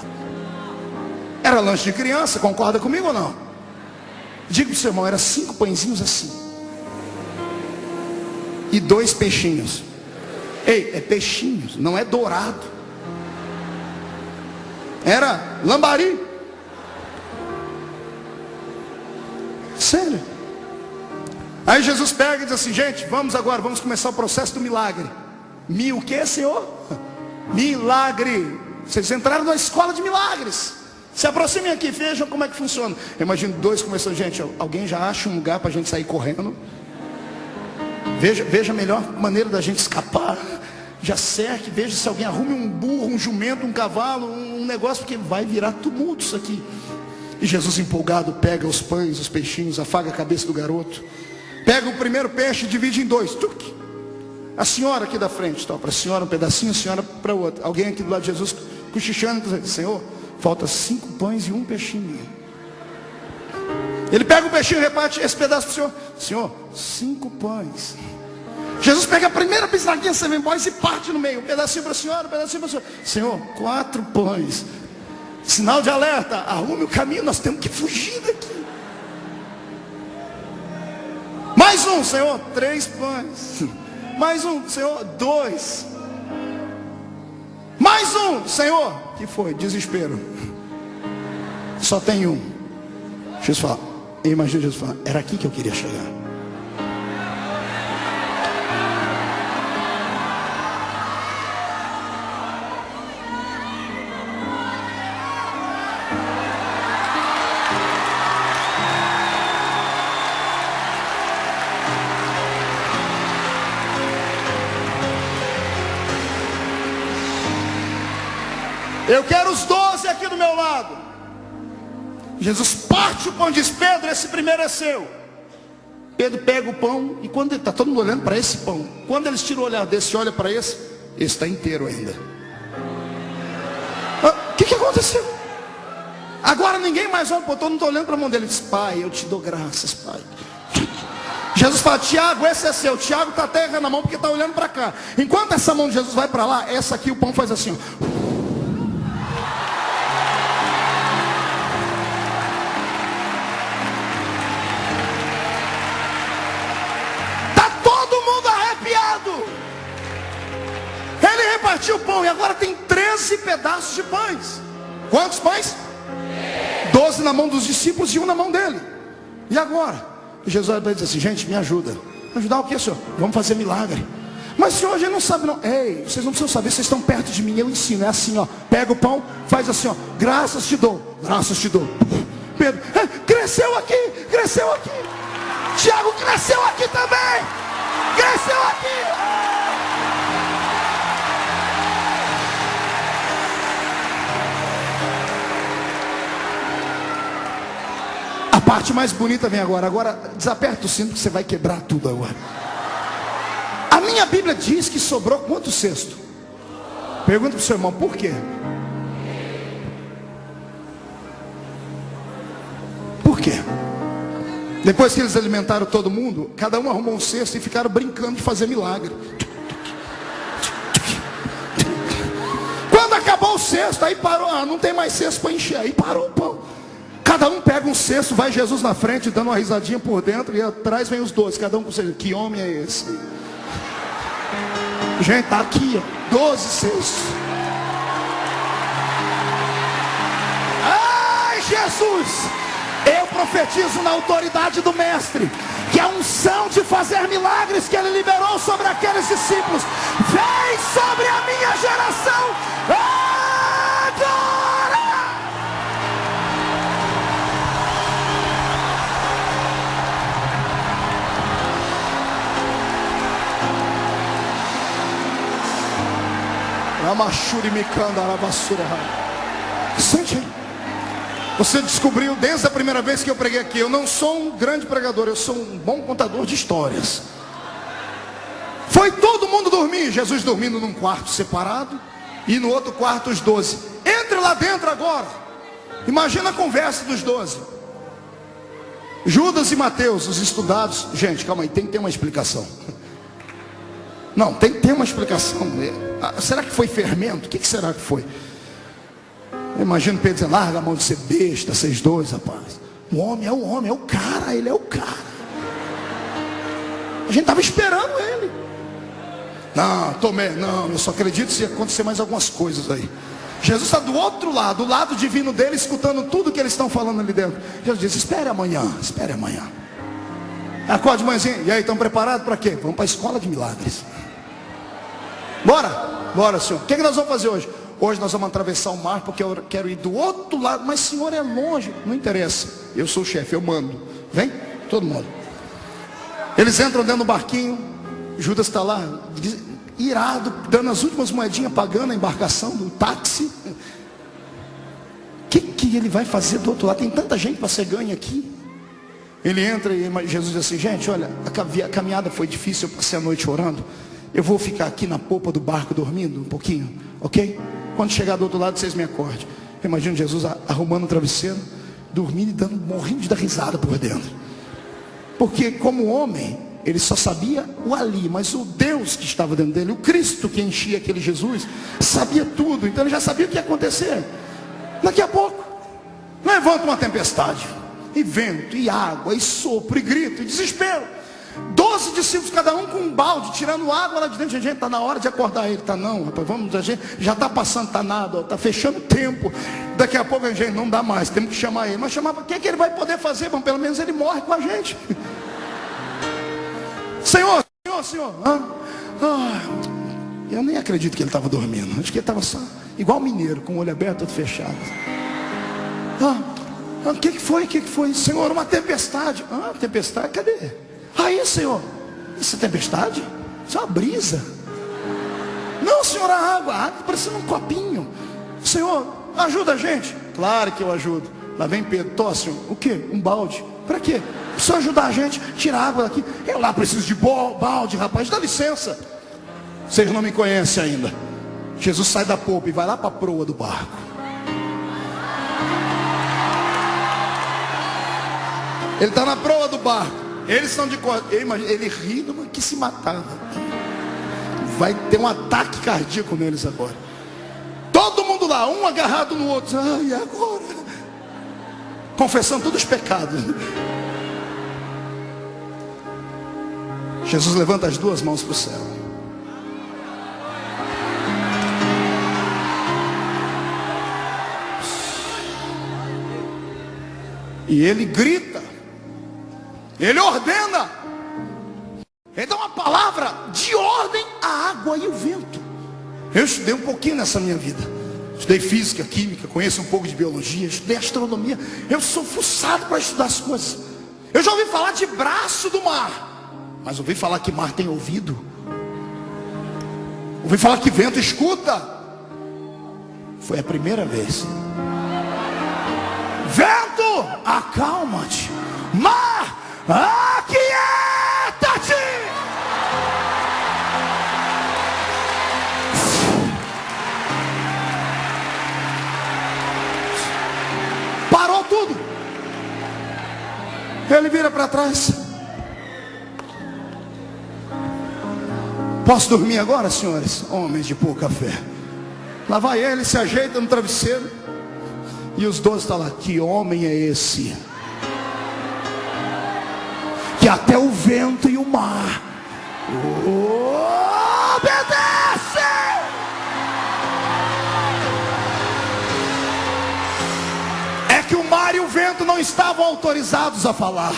Era lanche de criança, concorda comigo ou não? Diga para o seu irmão: era 5 pãezinhos assim e 2 peixinhos. Ei, é peixinhos, não é dourado. Era lambari. Sério. Aí Jesus pega e diz assim: gente, vamos começar o processo do milagre. O que, Senhor? Milagre. Vocês entraram na escola de milagres. Se aproximem aqui, vejam como é que funciona. Eu imagino 2 começando: gente, alguém já acha um lugar para a gente sair correndo? Veja a melhor maneira da gente escapar. Já cerque, veja se alguém arrume um burro, um jumento, um cavalo, um negócio, porque vai virar tumulto isso aqui. E Jesus, empolgado, pega os pães, os peixinhos, afaga a cabeça do garoto, pega o primeiro peixe e divide em 2. A senhora aqui da frente, para a senhora um pedacinho, a senhora para o outro. Alguém aqui do lado de Jesus cochichando, dizendo: Senhor, falta 5 pães e 1 peixinho. Ele pega o peixinho e reparte esse pedaço para o Senhor. Senhor, 5 pães. Jesus pega a primeira bisnaguinha 7 boys e parte no meio. Um pedacinho para a senhora, um pedacinho para o Senhor. Senhor, 4 pães. Sinal de alerta: arrume o caminho, nós temos que fugir daqui. Mais um, Senhor, 3 pães. Mais um, Senhor, 2. Mais um, Senhor. Que foi? Desespero. Só tem um. Jesus fala, eu imagino Jesus falando: era aqui que eu queria chegar. Eu quero os 12 aqui do meu lado. Jesus parte o pão e diz: Pedro, esse primeiro é seu. Pedro pega o pão, e quando está todo mundo olhando para esse pão, quando eles tiram o olhar desse e olham para esse está inteiro ainda. O que aconteceu? Agora ninguém mais olha, todo mundo está olhando para a mão dele. Ele diz: Pai, eu te dou graças, Pai. Jesus fala: Tiago, esse é seu. Tiago está até errando a mão porque está olhando para cá. Enquanto essa mão de Jesus vai para lá, essa aqui o pão faz assim, ó. Tá todo mundo arrepiado. Ele repartiu o pão e agora tem 13 pedaços de pães. Quantos pães? 12 na mão dos discípulos e um na mão dele. E agora? Jesus vai dizer assim: gente, me ajuda. Ajudar o que, senhor? Vamos fazer milagre. Mas senhor, a gente não sabe não. Ei, vocês não precisam saber, vocês estão perto de mim, eu ensino. É assim, ó, pega o pão, faz assim, ó, graças te dou, graças te dou. Pedro, cresceu aqui, cresceu aqui. Tiago cresceu aqui também, cresceu aqui. A parte mais bonita vem agora. Agora desaperta o cinto que você vai quebrar tudo agora. A minha Bíblia diz que sobrou quantos cestos? Pergunta para o seu irmão: por quê? Por quê? Depois que eles alimentaram todo mundo, cada um arrumou um cesto e ficaram brincando de fazer milagre. Quando acabou o cesto, aí parou. Não tem mais cesto para encher. Aí parou o pão. Cada um pega um cesto, vai Jesus na frente, dando uma risadinha por dentro, e atrás vem os 12, cada um com cesto. Que homem é esse? Gente, tá aqui, ó, 12 cestos. Ai, Jesus! Eu profetizo na autoridade do Mestre, que a unção de fazer milagres que Ele liberou sobre aqueles discípulos, vem sobre a minha geração. Agora! Sente aí. Você descobriu desde a primeira vez que eu preguei aqui: eu não sou um grande pregador, eu sou um bom contador de histórias. Foi todo mundo dormir, Jesus dormindo num quarto separado, e no outro quarto os 12. Entre lá dentro agora. Imagina a conversa dos 12. Judas e Mateus, os estudados. Gente, calma aí, tem que ter uma explicação. Não, tem que ter uma explicação. Será que foi fermento? O que será que foi? Eu imagino Pedro dizendo: larga a mão de ser besta, vocês dois, rapaz. O homem, é o cara, ele é o cara. A gente estava esperando ele. Não, Tomé, não, eu só acredito se acontecer mais algumas coisas aí. Jesus está do outro lado, do lado divino dele, escutando tudo que eles estão falando ali dentro. Jesus diz: espere amanhã, espere amanhã. Acorde de manhãzinha. E aí, estão preparados para quê? Vamos para a escola de milagres. Bora, bora, senhor. O que nós vamos fazer hoje? Hoje nós vamos atravessar o mar, porque eu quero ir do outro lado. Mas senhor, é longe. Não interessa, eu sou o chefe, eu mando. Vem, todo mundo. Eles entram dentro do barquinho. Judas está lá, irado, dando as últimas moedinhas, pagando a embarcação do táxi. O que ele vai fazer do outro lado? Tem tanta gente para ser ganha aqui. Ele entra e Jesus diz assim: gente, olha, a caminhada foi difícil, eu passei a noite orando. Eu vou ficar aqui na popa do barco dormindo um pouquinho, ok? Quando chegar do outro lado, vocês me acordem. Eu imagino Jesus arrumando o travesseiro, dormindo e morrendo de dar risada por dentro. Porque como homem, ele só sabia o ali, mas o Deus que estava dentro dele, o Cristo que enchia aquele Jesus, sabia tudo. Então ele já sabia o que ia acontecer. Daqui a pouco, levanta uma tempestade, e vento, e água, e sopro, e grito, e desespero. 12 discípulos, cada um com um balde, tirando água lá de dentro. Gente, está na hora de acordar ele. Está não, rapaz, vamos, a gente já está passando, está nada, está fechando o tempo. Daqui a pouco a gente não dá mais, temos que chamar ele. Mas chamar, o que ele vai poder fazer? Bom, pelo menos ele morre com a gente. Senhor, eu nem acredito que ele estava dormindo. Acho que ele estava só igual mineiro, com o olho aberto, todo fechado. O que foi? Senhor, uma tempestade. Tempestade, cadê? Aí, senhor, essa tempestade? Isso é uma brisa. Não, senhor, a água parecendo um copinho. Senhor, ajuda a gente. Claro que eu ajudo. Lá vem Pedro: tosse, o quê? Um balde. Para quê? Se eu ajudar a gente, tirar água daqui. Eu lá preciso de balde, rapaz, dá licença. Vocês não me conhecem ainda. Jesus sai da polpa e vai lá para a proa do barco. Ele está na proa do barco. Eles estão de corda. Ele rindo, mas que se matava. Vai ter um ataque cardíaco neles agora. Todo mundo lá, um agarrado no outro. Ai, agora? Confessando todos os pecados. Jesus levanta as duas mãos para o céu. E ele grita. Ele ordena. Ele dá uma palavra de ordem à água e ao vento. Eu estudei um pouquinho nessa minha vida. Estudei física, química, conheço um pouco de biologia, estudei astronomia. Eu sou fuçado para estudar as coisas. Eu já ouvi falar de braço do mar, mas ouvi falar que mar tem ouvido. Ouvi falar que vento escuta. Foi a primeira vez. Vento, acalma-te. Mar, aquieta-te. Parou tudo. Ele vira para trás. Posso dormir agora, senhores? Homens de pouca fé. Lá vai ele, se ajeita no travesseiro. E os 12 estão lá. Que homem é esse? Que até o vento e o mar obedecem. É que o mar e o vento não estavam autorizados a falar.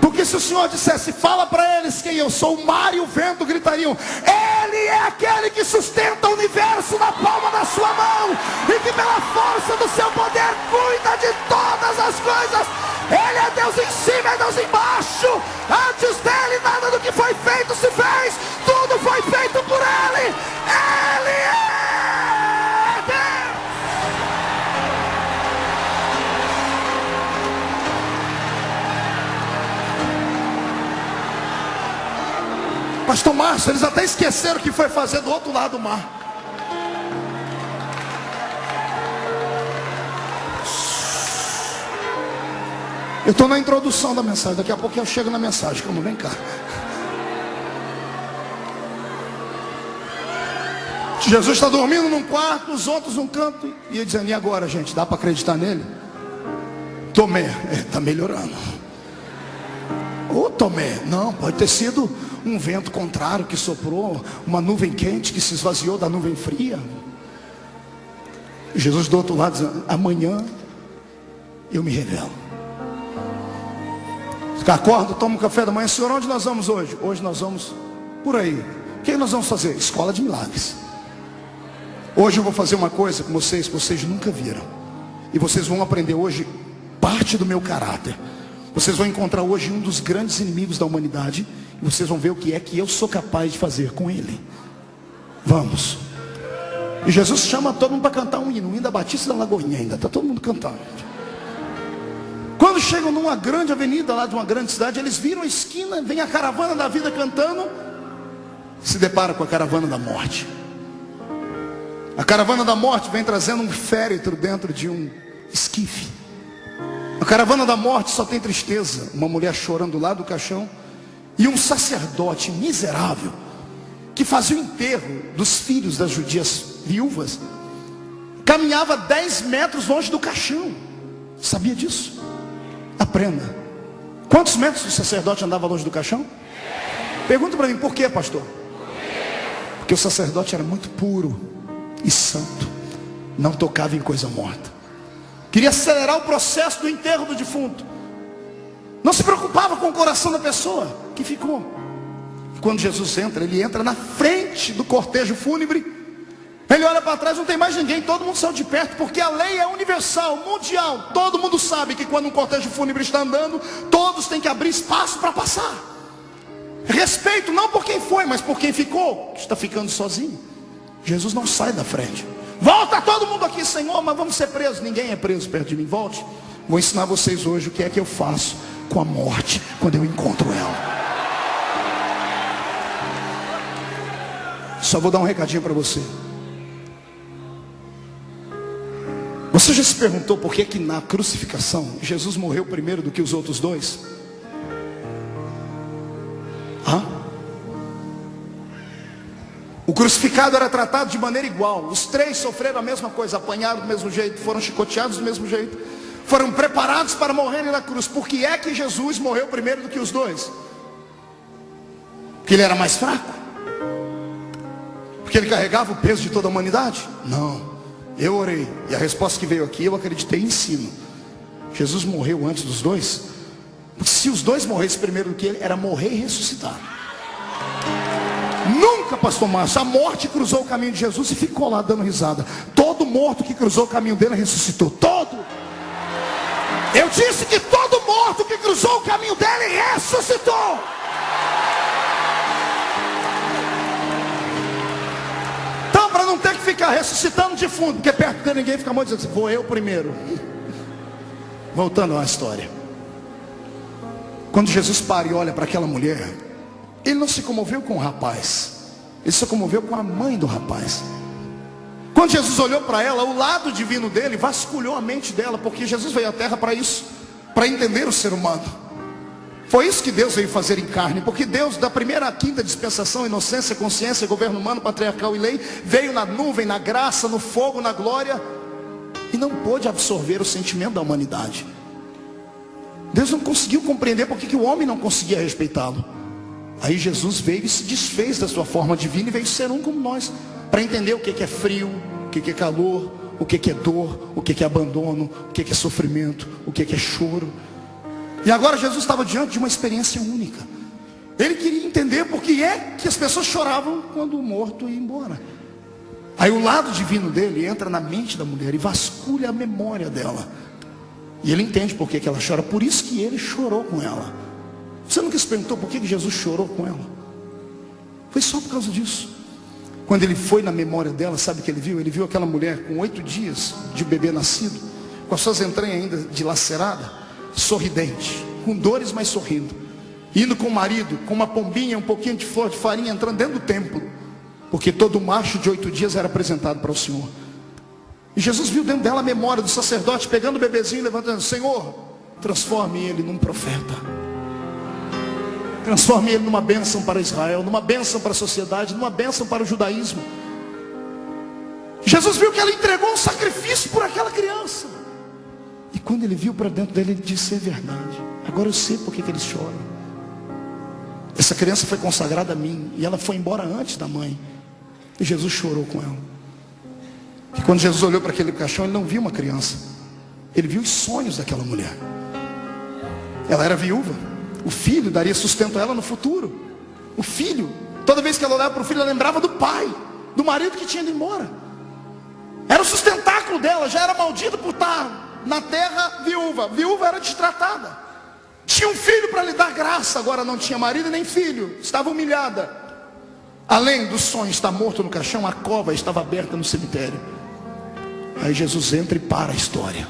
Porque se o Senhor dissesse, fala para eles quem eu sou, o mar e o vento gritariam: Ele é aquele que sustenta o universo na palma da sua mão, e que pela força do seu poder cuida de todas as coisas. Ele é Deus em cima, é Deus embaixo. Antes dele nada do que foi feito se fez. Tudo foi feito por ele. Ele é Deus. Pastor Márcio, eles até esqueceram o que foi fazer do outro lado do mar. Eu estou na introdução da mensagem. Daqui a pouco eu chego na mensagem. Calma, vem cá. Jesus está dormindo num quarto, os outros num canto. E ele dizendo, e agora, gente? Dá para acreditar nele? Tomé, está melhorando. Ô Tomé, não, pode ter sido um vento contrário que soprou, uma nuvem quente que se esvaziou da nuvem fria. Jesus do outro lado dizendo, amanhã eu me revelo. Acordo, tomo um café da manhã. Senhor, onde nós vamos hoje? Hoje nós vamos por aí. O que nós vamos fazer? Escola de milagres. Hoje eu vou fazer uma coisa com vocês que vocês nunca viram. E vocês vão aprender hoje parte do meu caráter. Vocês vão encontrar hoje um dos grandes inimigos da humanidade. E vocês vão ver o que é que eu sou capaz de fazer com ele. Vamos. E Jesus chama todo mundo para cantar um hino da Batista da Lagoinha ainda. Está todo mundo cantando. Quando chegam numa grande avenida lá de uma grande cidade, eles viram a esquina, vem a caravana da vida cantando, se depara com a caravana da morte. A caravana da morte vem trazendo um féretro dentro de um esquife. A caravana da morte só tem tristeza, uma mulher chorando lá do caixão, e um sacerdote miserável, que fazia o enterro dos filhos das judias viúvas, caminhava 10 metros longe do caixão. Sabia disso? Aprenda. Quantos metros o sacerdote andava longe do caixão? Pergunta para mim, por quê, pastor? Porque o sacerdote era muito puro e santo, não tocava em coisa morta, queria acelerar o processo do enterro do defunto, não se preocupava com o coração da pessoa que ficou. E quando Jesus entra, ele entra na frente do cortejo fúnebre. Ele olha para trás, não tem mais ninguém, todo mundo saiu de perto, porque a lei é universal, mundial. Todo mundo sabe que quando um cortejo fúnebre está andando, todos têm que abrir espaço para passar. Respeito não por quem foi, mas por quem ficou, que está ficando sozinho. Jesus não sai da frente. Volta todo mundo aqui, Senhor, mas vamos ser presos. Ninguém é preso perto de mim, volte. Vou ensinar vocês hoje o que é que eu faço com a morte quando eu encontro ela. Só vou dar um recadinho para você. Você já se perguntou por que na crucificação Jesus morreu primeiro do que os outros dois? O crucificado era tratado de maneira igual. Os três sofreram a mesma coisa, apanharam do mesmo jeito, foram chicoteados do mesmo jeito, foram preparados para morrerem na cruz. Por que é que Jesus morreu primeiro do que os dois? Porque ele era mais fraco? Porque ele carregava o peso de toda a humanidade? Não. Eu orei, e a resposta que veio aqui, eu acreditei em cima. Jesus morreu antes dos dois, porque se os dois morressem primeiro do que ele, era morrer e ressuscitar. Nunca, pastor Márcio, a morte cruzou o caminho de Jesus e ficou lá dando risada. Todo morto que cruzou o caminho dele ressuscitou. Todo. Eu disse que todo morto que cruzou o caminho dele ressuscitou. Então, para não ter que ficar ressuscitando de fundo, porque perto de ninguém fica muito dizendo assim, vou eu primeiro. Voltando à história. Quando Jesus para e olha para aquela mulher, ele não se comoveu com o rapaz, ele se comoveu com a mãe do rapaz. Quando Jesus olhou para ela, o lado divino dele vasculhou a mente dela, porque Jesus veio à terra para isso, para entender o ser humano. Foi isso que Deus veio fazer em carne, porque Deus, da primeira à quinta dispensação, inocência, consciência, governo humano, patriarcal e lei, veio na nuvem, na graça, no fogo, na glória, e não pôde absorver o sentimento da humanidade. Deus não conseguiu compreender porque que o homem não conseguia respeitá-lo. Aí Jesus veio e se desfez da sua forma divina e veio ser um como nós, para entender o que é frio, o que é calor, o que é dor, o que é abandono, o que é sofrimento, o que é choro. E agora Jesus estava diante de uma experiência única. Ele queria entender por que é que as pessoas choravam quando o morto ia embora. Aí o lado divino dele entra na mente da mulher e vasculha a memória dela. E ele entende por que ela chora, por isso que ele chorou com ela. Você nunca se perguntou por que Jesus chorou com ela? Foi só por causa disso. Quando ele foi na memória dela, sabe o que ele viu? Ele viu aquela mulher com 8 dias de bebê nascido, com as suas entranhas ainda dilacerada, sorridente, com dores, mas sorrindo, indo com o marido, com uma pombinha, um pouquinho de flor de farinha, entrando dentro do templo, porque todo macho de 8 dias era apresentado para o Senhor. E Jesus viu dentro dela a memória do sacerdote, pegando o bebezinho e levantando: Senhor, transforme ele num profeta. Transforme ele numa bênção para Israel, numa bênção para a sociedade, numa bênção para o judaísmo. Jesus viu que ela entregou um sacrifício por aquela criança. E quando ele viu para dentro dele, ele disse: é verdade, agora eu sei por que eles choram. Essa criança foi consagrada a mim, e ela foi embora antes da mãe. E Jesus chorou com ela. E quando Jesus olhou para aquele caixão, ele não viu uma criança, ele viu os sonhos daquela mulher. Ela era viúva. O filho daria sustento a ela no futuro. O filho, toda vez que ela olhava para o filho, ela lembrava do pai, do marido que tinha ido embora. Era o sustentáculo dela, já era maldita por estar na terra viúva. Viúva era destratada. Tinha um filho para lhe dar graça, agora não tinha marido nem filho, estava humilhada. Além do sonho estar morto no caixão, a cova estava aberta no cemitério. Aí Jesus entra e para a história.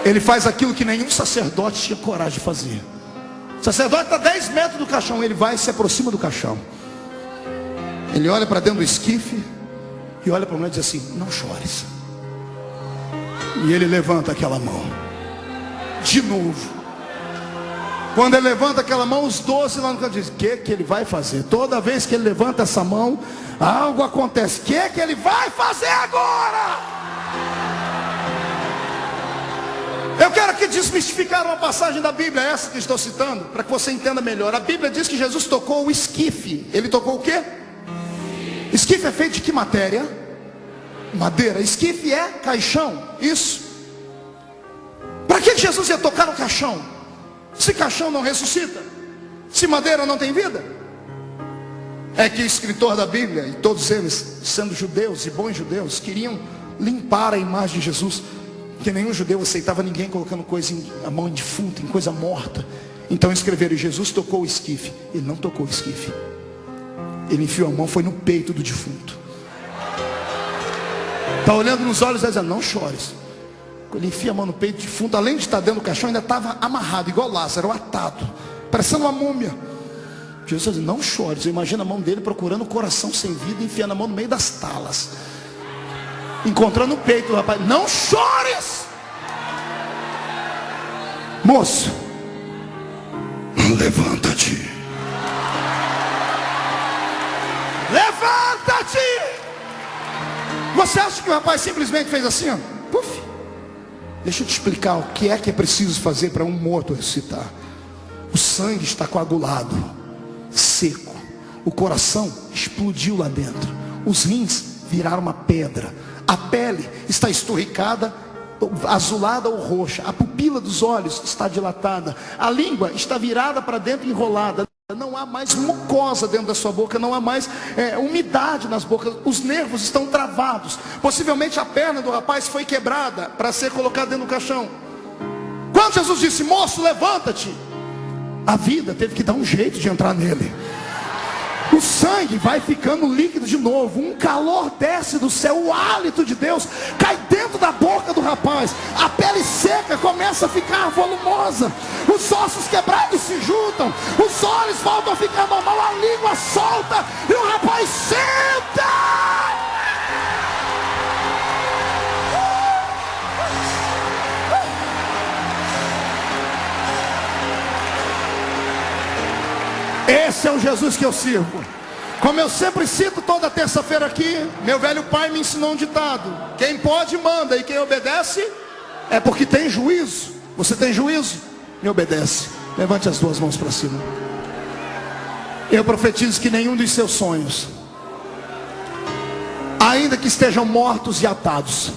Ele faz aquilo que nenhum sacerdote tinha coragem de fazer. O sacerdote está a 10 metros do caixão, ele vai e se aproxima do caixão. Ele olha para dentro do esquife e olha para a mulher e diz assim: não chores. E ele levanta aquela mão de novo. Quando ele levanta aquela mão, os 12 lá no canto dizem: o que ele vai fazer? Toda vez que ele levanta essa mão, algo acontece. O que ele vai fazer agora? Eu quero aqui desmistificar uma passagem da Bíblia, essa que estou citando, para que você entenda melhor. A Bíblia diz que Jesus tocou o esquife. Ele tocou o quê? Esquife é feito de que matéria? Madeira. Esquife é caixão. Isso. Para que Jesus ia tocar no caixão? Se caixão não ressuscita, se madeira não tem vida. É que o escritor da Bíblia, e todos eles, sendo judeus e bons judeus, queriam limpar a imagem de Jesus. Porque nenhum judeu aceitava ninguém colocando a mão em defunto, em coisa morta. Então escreveram: Jesus tocou o esquife. Ele não tocou o esquife. Ele enfiou a mão, foi no peito do defunto. Está olhando nos olhos e dizendo: não chores. ele enfia a mão no peito de fundo, além de estar dentro do caixão, ainda estava amarrado, igual Lázaro, atado, parecendo uma múmia. Jesus disse, não chore. Você imagina a mão dele procurando o coração sem vida, enfiando a mão no meio das talas, encontrando o peito do rapaz. Não chores, moço, levanta-te. Levanta-te. Você acha que o rapaz simplesmente fez assim, ó? Puf. Deixa eu te explicar o que é preciso fazer para um morto ressuscitar. O sangue está coagulado, seco. O coração explodiu lá dentro. Os rins viraram uma pedra. A pele está esturricada, azulada ou roxa. A pupila dos olhos está dilatada. A língua está virada para dentro, enrolada. Não há mais mucosa dentro da sua boca, não há mais umidade nas bocas, os nervos estão travados. Possivelmente a perna do rapaz foi quebrada para ser colocada dentro do caixão. Quando Jesus disse, moço, levanta-te, a vida teve que dar um jeito de entrar nele. O sangue vai ficando líquido de novo. Um calor desce do céu. O hálito de Deus cai dentro da boca do rapaz. A pele seca começa a ficar volumosa. Os ossos quebrados se juntam. Os olhos voltam a ficar normal. A língua solta. E o rapaz senta. Esse é o Jesus que eu sirvo. Como eu sempre cito toda terça-feira aqui, meu velho pai me ensinou um ditado: quem pode manda, e quem obedece é porque tem juízo. Você tem juízo? Me obedece. Levante as duas mãos para cima. Eu profetizo que nenhum dos seus sonhos, ainda que estejam mortos e atados,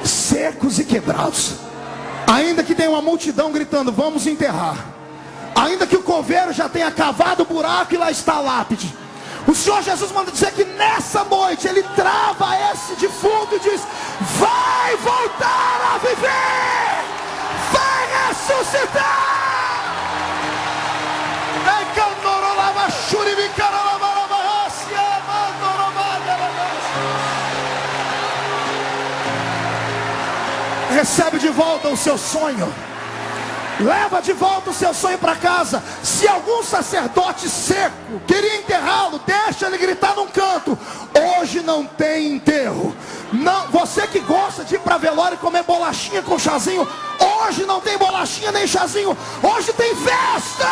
secos e quebrados, ainda que tenha uma multidão gritando, vamos enterrar, ainda que o coveiro já tenha cavado o buraco e lá está a lápide, o Senhor Jesus manda dizer que nessa noite Ele trava esse defunto e diz, vai voltar a viver, vai ressuscitar. Recebe de volta o seu sonho. Leva de volta o seu sonho para casa. Se algum sacerdote seco queria enterrá-lo, deixa ele gritar num canto, hoje não tem enterro. Não, você que gosta de ir para velório e comer bolachinha com chazinho, hoje não tem bolachinha nem chazinho. Hoje tem festa.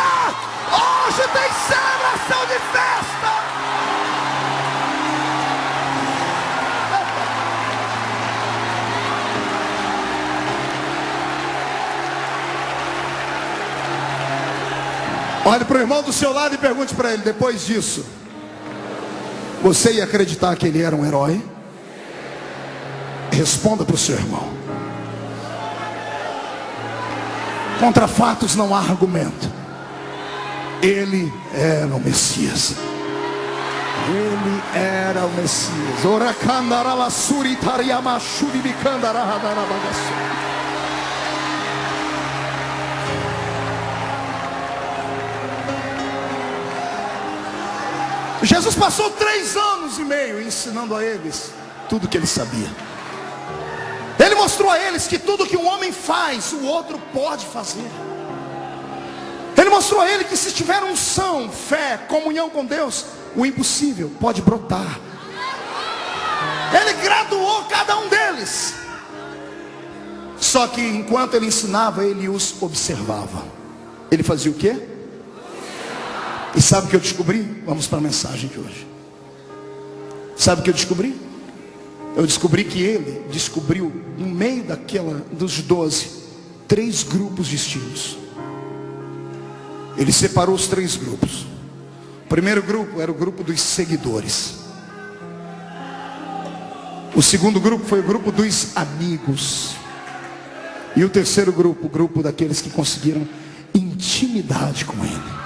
Hoje tem celebração de festa. Olhe para o irmão do seu lado e pergunte para ele, depois disso, você ia acreditar que ele era um herói? Responda para o seu irmão. Contra fatos não há argumento. Ele era o Messias. Ele era o Messias. Jesus passou 3 anos e meio ensinando a eles tudo que ele sabia. Ele mostrou a eles que tudo que um homem faz, o outro pode fazer. Ele mostrou a eles que se tiver unção, fé, comunhão com Deus, o impossível pode brotar. Ele graduou cada um deles. Só que enquanto ele ensinava, ele os observava. Ele fazia o quê? E sabe o que eu descobri? Vamos para a mensagem de hoje. Sabe o que eu descobri? Eu descobri que ele descobriu, no meio dos 12, 3 grupos distintos. Ele separou os 3 grupos. O primeiro grupo era o grupo dos seguidores. O segundo grupo foi o grupo dos amigos. E o terceiro grupo, o grupo daqueles que conseguiram intimidade com ele.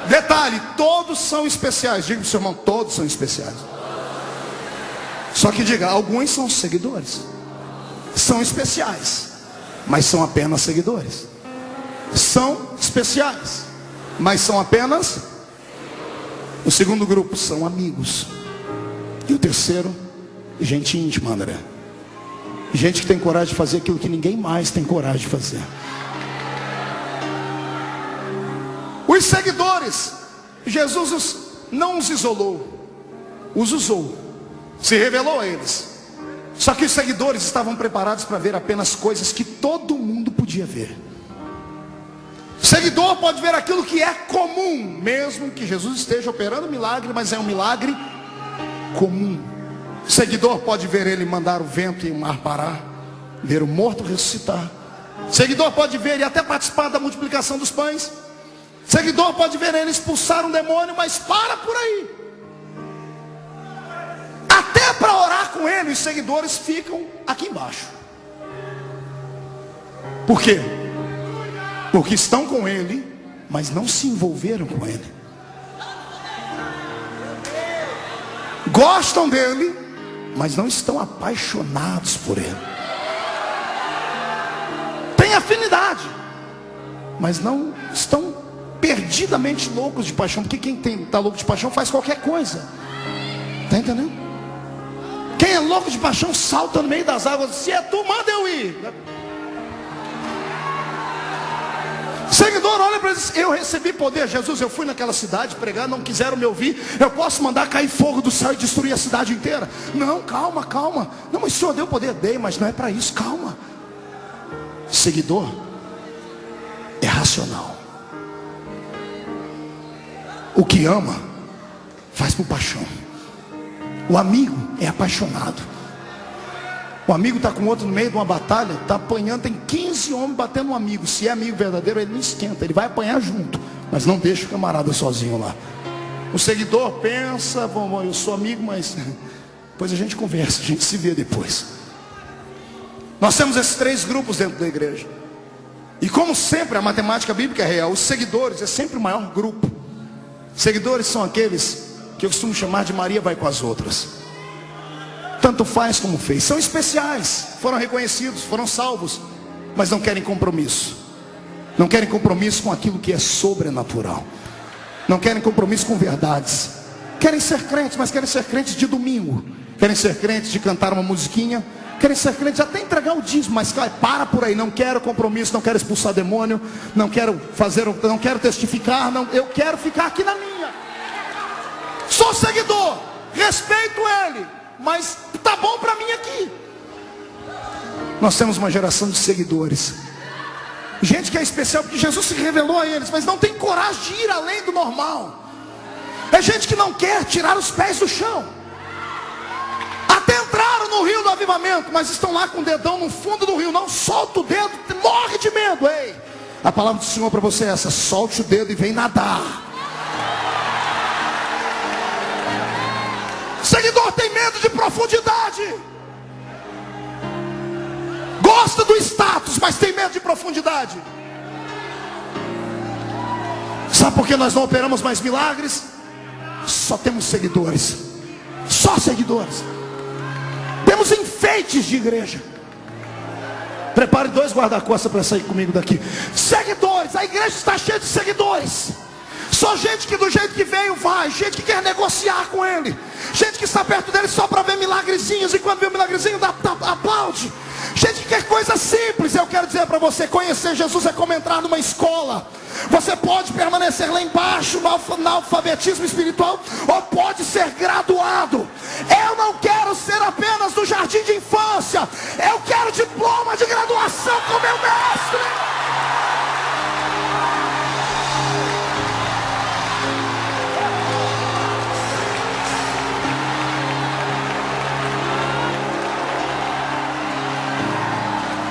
Detalhe, todos são especiais. Diga para o seu irmão, todos são especiais. Só que diga, alguns são seguidores. São especiais, mas são apenas seguidores. São especiais, mas são apenas. O segundo grupo são amigos. E o terceiro, gente íntima, André. Gente que tem coragem de fazer aquilo que ninguém mais tem coragem de fazer. Os seguidores, Jesus não os isolou, os usou, se revelou a eles. Só que os seguidores estavam preparados para ver apenas coisas que todo mundo podia ver. O seguidor pode ver aquilo que é comum, mesmo que Jesus esteja operando milagre, mas é um milagre comum. O seguidor pode ver ele mandar o vento e o mar parar, ver o morto ressuscitar. O seguidor pode ver e até participar da multiplicação dos pães. O seguidor pode ver ele expulsar um demônio, mas para por aí. Até para orar com ele, os seguidores ficam aqui embaixo. Por quê? Porque estão com ele, mas não se envolveram com ele. Gostam dele, mas não estão apaixonados por ele. Tem afinidade, mas não estão perdidamente loucos de paixão. Porque quem está louco de paixão faz qualquer coisa. Está entendendo? Quem é louco de paixão salta no meio das águas. Se é tu, manda eu ir. Seguidor olha para ele e diz: eu recebi poder. Jesus, eu fui naquela cidade pregar, não quiseram me ouvir. Eu posso mandar cair fogo do céu e destruir a cidade inteira? Não, calma, calma. Não, mas o Senhor deu poder. Dei, mas não é para isso, calma. Seguidor é racional. O que ama faz por paixão. O amigo é apaixonado. O amigo está com o outro no meio de uma batalha, está apanhando, tem 15 homens batendo um amigo. Se é amigo verdadeiro, ele não esquenta, ele vai apanhar junto, mas não deixa o camarada sozinho lá. O seguidor pensa: bom, eu sou amigo, mas depois a gente conversa, a gente se vê depois. Nós temos esses três grupos dentro da igreja. E como sempre, a matemática bíblica é real. Os seguidores é sempre o maior grupo. Seguidores são aqueles que eu costumo chamar de Maria vai com as outras. Tanto faz como fez. São especiais, foram reconhecidos, foram salvos, mas não querem compromisso. Não querem compromisso com aquilo que é sobrenatural. Não querem compromisso com verdades. Querem ser crentes, mas querem ser crentes de domingo. Querem ser crentes de cantar uma musiquinha. Querem ser crentes até entregar o dízimo, mas para por aí. Não quero compromisso, não quero expulsar demônio, não quero testificar, não, eu quero ficar aqui na minha. Sou seguidor, respeito ele, mas tá bom para mim aqui. Nós temos uma geração de seguidores, gente que é especial porque Jesus se revelou a eles, mas não tem coragem de ir além do normal. É gente que não quer tirar os pés do chão. Até entraram no rio do avivamento, mas estão lá com o dedão no fundo do rio. Não solta o dedo, morre de medo. Ei, a palavra do Senhor para você é essa: solte o dedo e vem nadar. Seguidor tem medo de profundidade. Gosta do status, mas tem medo de profundidade. Sabe por que nós não operamos mais milagres? Só temos seguidores. Só seguidores. Temos enfeites de igreja. Prepare 2 guarda-costas para sair comigo daqui. Seguidores, a igreja está cheia de seguidores. Só gente que do jeito que veio vai. Gente que quer negociar com ele. Gente que está perto dele só para ver milagrezinhos. E quando vê um milagrezinho, aplaude. Gente que quer coisa simples. Eu quero dizer para você: conhecer Jesus é como entrar numa escola. Você pode permanecer lá embaixo no alfabetismo espiritual, ou pode ser graduado. Eu não quero ser apenas do jardim de infância. Eu quero diploma de graduação com meu mestre.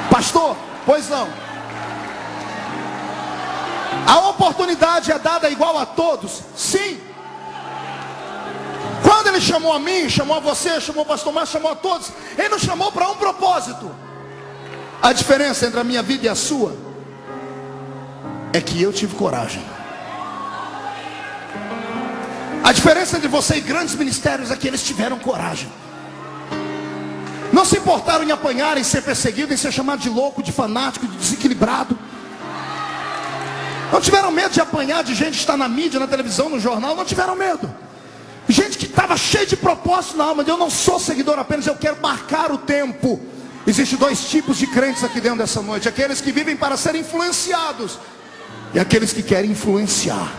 Pastor, pois não. A oportunidade é dada igual a todos? Sim. Quando ele chamou a mim, chamou a você, chamou o pastor Márcio, chamou a todos, ele nos chamou para um propósito. A diferença entre a minha vida e a sua é que eu tive coragem. A diferença entre você e grandes ministérios é que eles tiveram coragem. Não se importaram em apanhar, em ser perseguido, em ser chamado de louco, de fanático, de desequilibrado. Não tiveram medo de apanhar de gente que está na mídia, na televisão, no jornal. Não tiveram medo. Gente que estava cheia de propósito na alma. Eu não sou seguidor apenas, eu quero marcar o tempo. Existem dois tipos de crentes aqui dentro dessa noite: aqueles que vivem para serem influenciados e aqueles que querem influenciar.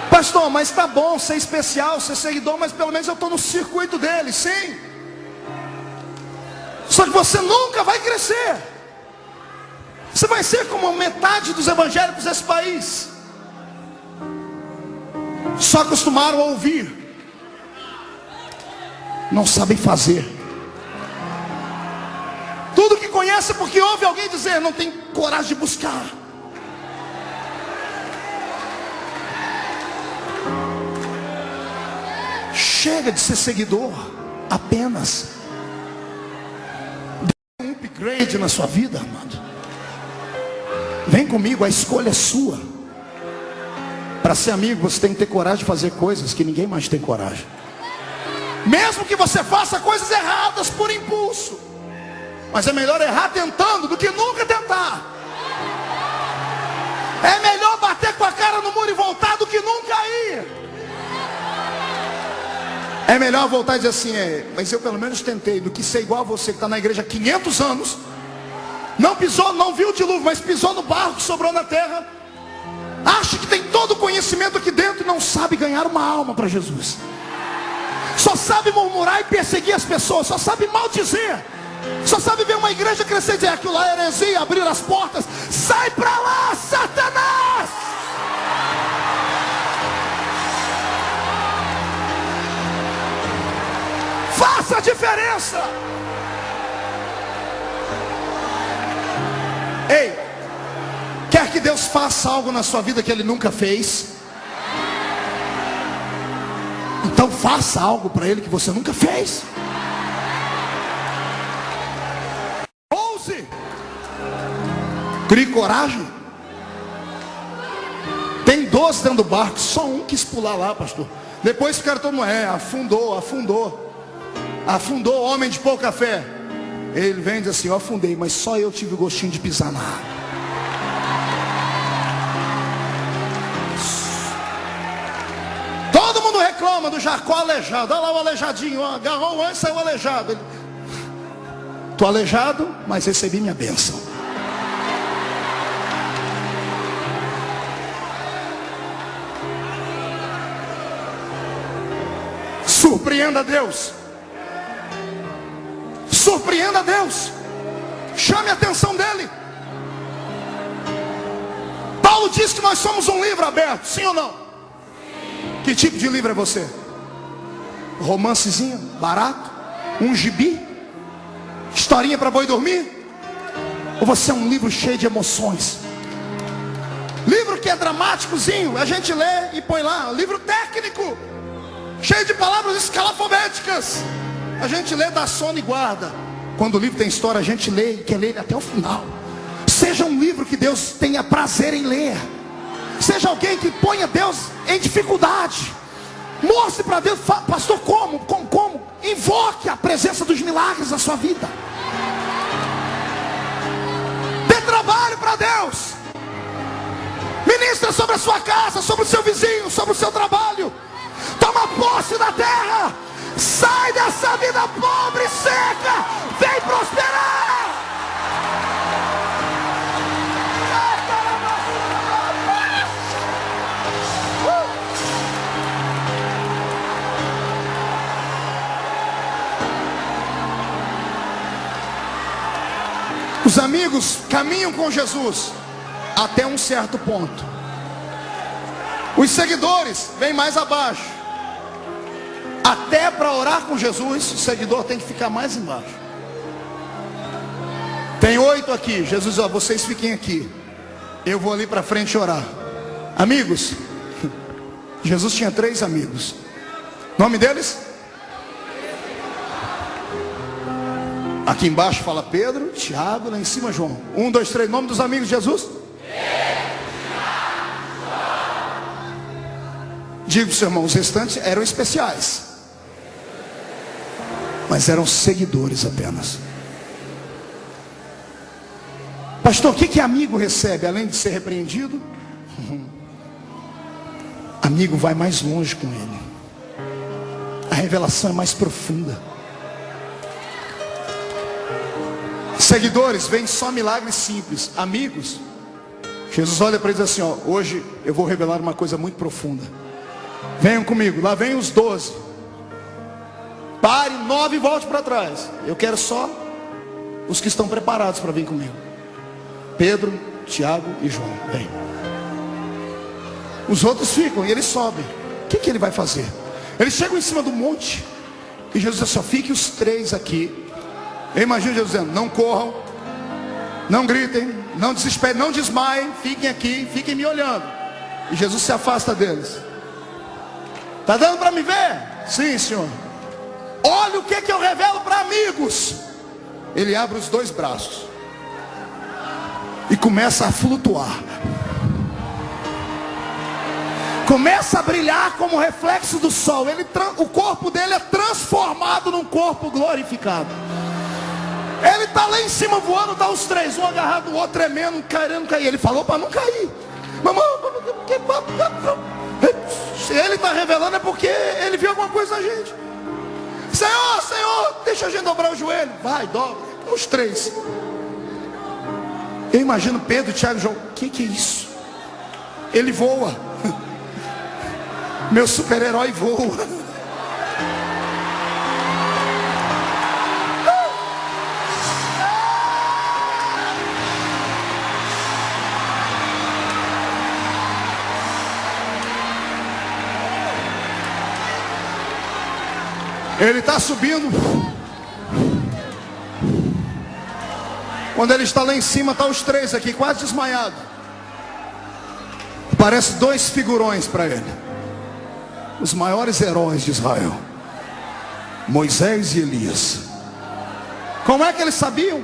Pastor, mas tá bom ser especial, ser seguidor, mas pelo menos eu estou no circuito dele. Sim. Só que você nunca vai crescer. Você vai ser como metade dos evangélicos desse país. Só acostumaram a ouvir, não sabem fazer. Tudo que conhece é porque ouve alguém dizer, não tem coragem de buscar. Chega de ser seguidor apenas. Dê um upgrade na sua vida, amado. Vem comigo, a escolha é sua. Para ser amigo, você tem que ter coragem de fazer coisas que ninguém mais tem coragem. Mesmo que você faça coisas erradas por impulso. Mas é melhor errar tentando do que nunca tentar. É melhor bater com a cara no muro e voltar do que nunca ir. É melhor voltar e dizer assim, mas eu pelo menos tentei, do que ser igual a você que está na igreja há 500 anos. Não pisou, não viu o dilúvio, mas pisou no barro que sobrou na terra. Acha que tem todo o conhecimento aqui dentro e não sabe ganhar uma alma para Jesus. Só sabe murmurar e perseguir as pessoas. Só sabe maldizer. Só sabe ver uma igreja crescer e dizer, aquilo lá é heresia, abrir as portas. Sai para lá, Satanás! Faça a diferença. Ei, quer que Deus faça algo na sua vida que Ele nunca fez? Então faça algo para Ele que você nunca fez. Ouse. Crie coragem. Tem 12 dentro do barco, só um quis pular lá, pastor. Depois ficaram todo mundo, afundou o homem de pouca fé. Ele vem e diz assim, eu afundei, mas só eu tive o gostinho de pisar na água. Todo mundo reclama do Jacó aleijado. Olha lá o aleijadinho, ó, agarrou o anjo e saiu aleijado. Estou aleijado, mas recebi minha bênção. Surpreenda Deus. Surpreenda Deus. Chame a atenção dele. Paulo diz que nós somos um livro aberto, sim ou não? Sim. Que tipo de livro é você? Romancezinho, barato? Um gibi? Historinha para boi dormir? Ou você é um livro cheio de emoções? Livro que é dramáticozinho, a gente lê e põe lá. Livro técnico, cheio de palavras escalafobéticas. A gente lê, dá sono e guarda. Quando o livro tem história, a gente lê e quer ler até o final. Seja um livro que Deus tenha prazer em ler. Seja alguém que ponha Deus em dificuldade. Mostre para Deus, pastor, como? Invoque a presença dos milagres na sua vida. Dê trabalho para Deus. Ministra sobre a sua casa, sobre o seu vizinho, sobre o seu trabalho. Toma posse da terra. Sai dessa vida pobre e seca. Vem prosperar. Os amigos caminham com Jesus até um certo ponto. Os seguidores vêm mais abaixo. Até para orar com Jesus, o seguidor tem que ficar mais embaixo. Tem 8 aqui. Jesus, ó, vocês fiquem aqui. Eu vou ali para frente orar. Amigos. Jesus tinha 3 amigos. Nome deles? Aqui embaixo fala Pedro, Tiago, lá em cima João. 1, 2, 3, nome dos amigos de Jesus? Digo para o seu irmão, os restantes eram especiais, mas eram seguidores apenas. Pastor, o que amigo recebe? Além de ser repreendido, amigo vai mais longe com ele. a revelação é mais profunda. Seguidores, vem só milagres simples. Amigos, Jesus olha para eles assim, ó, hoje eu vou revelar uma coisa muito profunda. Venham comigo, lá vem os 12. Pare, 9 e volte para trás. Eu quero só os que estão preparados para vir comigo. Pedro, Tiago e João, vem. Os outros ficam e eles sobem. O que ele vai fazer? Eles chegam em cima do monte e Jesus diz assim, fiquem os 3 aqui. Eu imagino Jesus dizendo, não corram, não gritem, não desesperem, não desmaiem, fiquem aqui, fiquem me olhando. E Jesus se afasta deles. Está dando para me ver? Sim, Senhor. Olha o que eu revelo para amigos. Ele abre os 2 braços e começa a flutuar. Começa a brilhar como reflexo do sol. O corpo dele é transformado num corpo glorificado. Ele está lá em cima voando, está os 3, um agarrado, o outro tremendo, querendo cair. Ele falou para não cair. Se ele está revelando é porque ele viu alguma coisa na gente. Senhor, Senhor, deixa a gente dobrar o joelho. Vai, dobra. Os 3. Eu imagino Pedro, Tiago e João. O que é isso? Ele voa. Meu super-herói voa. Ele está subindo. Quando ele está lá em cima, está os 3 aqui, quase desmaiados. Parece 2 figurões para ele. Os maiores heróis de Israel, Moisés e Elias. Como é que eles sabiam?